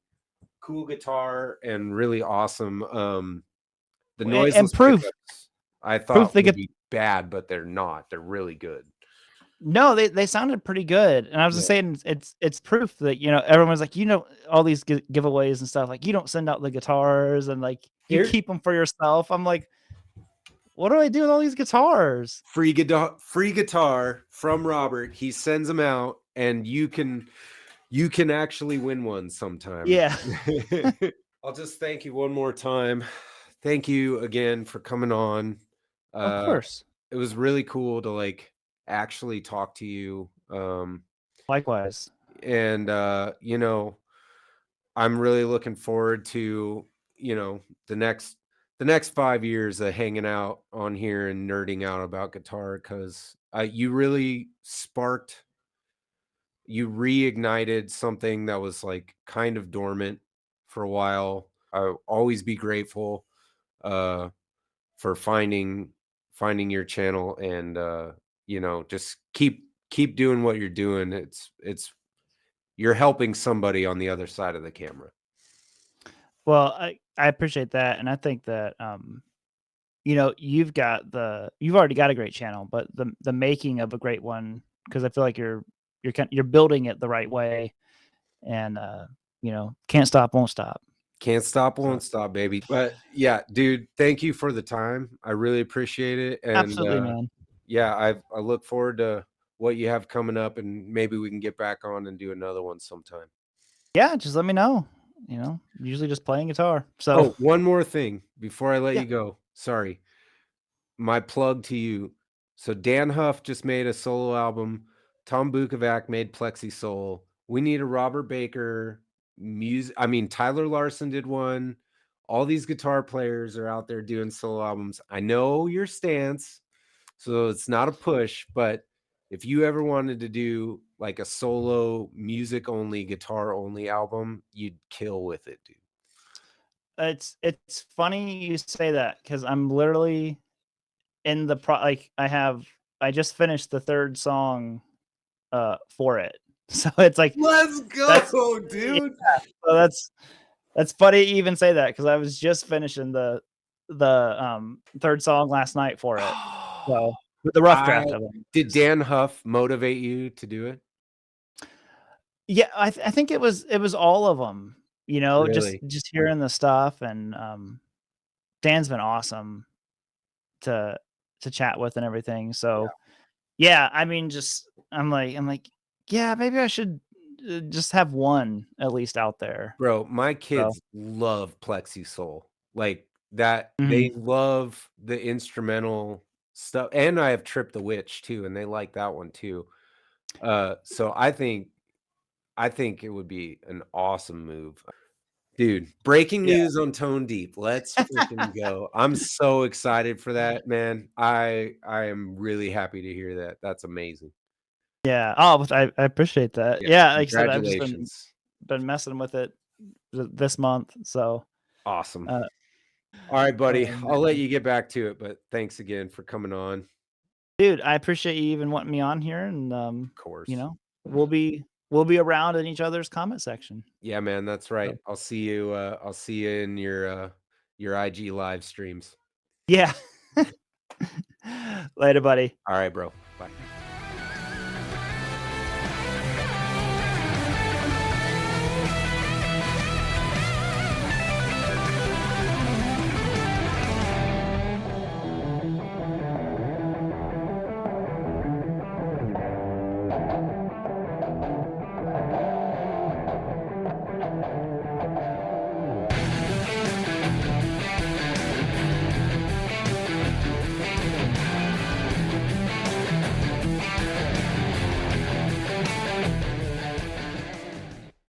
cool guitar and really awesome. The noiseless and proof. pickups, I thought would be bad, but they're not. They're really good. No, they sounded pretty good, and I was just saying it's proof that, you know, everyone's like, you know, all these giveaways and stuff, like, you don't send out the guitars and like you keep them for yourself. I'm like, what do I do with all these guitars? Free guitar from Robert. He sends them out, and you can actually win one sometime. Yeah. I'll just thank you one more time. Thank you again for coming on. Of course. It was really cool to like actually talk to you. Likewise. And you know, I'm really looking forward to, you know, the next 5 years of hanging out on here and nerding out about guitar, because you really you reignited something that was like kind of dormant for a while. I'll always be grateful for finding your channel, and you know, just keep doing what you're doing. It's you're helping somebody on the other side of the camera. Well, I appreciate that, and I think that you know, you've already got a great channel, but the making of a great one, because I feel like you're building it the right way, and you know, can't stop, won't stop. Can't stop, won't stop, baby. But yeah, dude, thank you for the time. I really appreciate it. And absolutely, man. Yeah, I look forward to what you have coming up, and maybe we can get back on and do another one sometime. Yeah, just let me know. You know, usually just playing guitar. So oh, one more thing before I let you go. Sorry. My plug to you. So Dan Huff just made a solo album. Tom Bukovac made Plexi Soul. We need a Robert Baker music. I mean, Tyler Larson did one. All these guitar players are out there doing solo albums. I know your stance, so it's not a push, but if you ever wanted to do like a solo music only, guitar only album, you'd kill with it, dude. It's funny you say that, because I'm literally in the I just finished the third song for it. So it's like, let's go, dude. Yeah, so that's funny you even say that, because I was just finishing the third song last night for it. So with the rough draft of it. Did Dan Huff motivate you to do it? Yeah, I think it was all of them. You know, really? just hearing the stuff, and Dan's been awesome to chat with and everything. So yeah, I mean, just I'm like, yeah, maybe I should just have one at least out there. Bro, my kids love Plexi Soul. Like that, they love the instrumental stuff. And I have Trip the Witch too, and they like that one too. So I think it would be an awesome move. Dude, breaking news on Tone Deep. Let's freaking go. I'm so excited for that, man. I am really happy to hear that. That's amazing. Yeah. Oh, I appreciate that. Yeah, like I said, I've just been messing with it this month. So awesome. All right, buddy. I'll let you get back to it, but thanks again for coming on. Dude, I appreciate you even wanting me on here, and of course, you know, we'll be around in each other's comment section. Yeah, man, that's right. So, I'll see you in your IG live streams. Yeah. Later, buddy. All right, bro.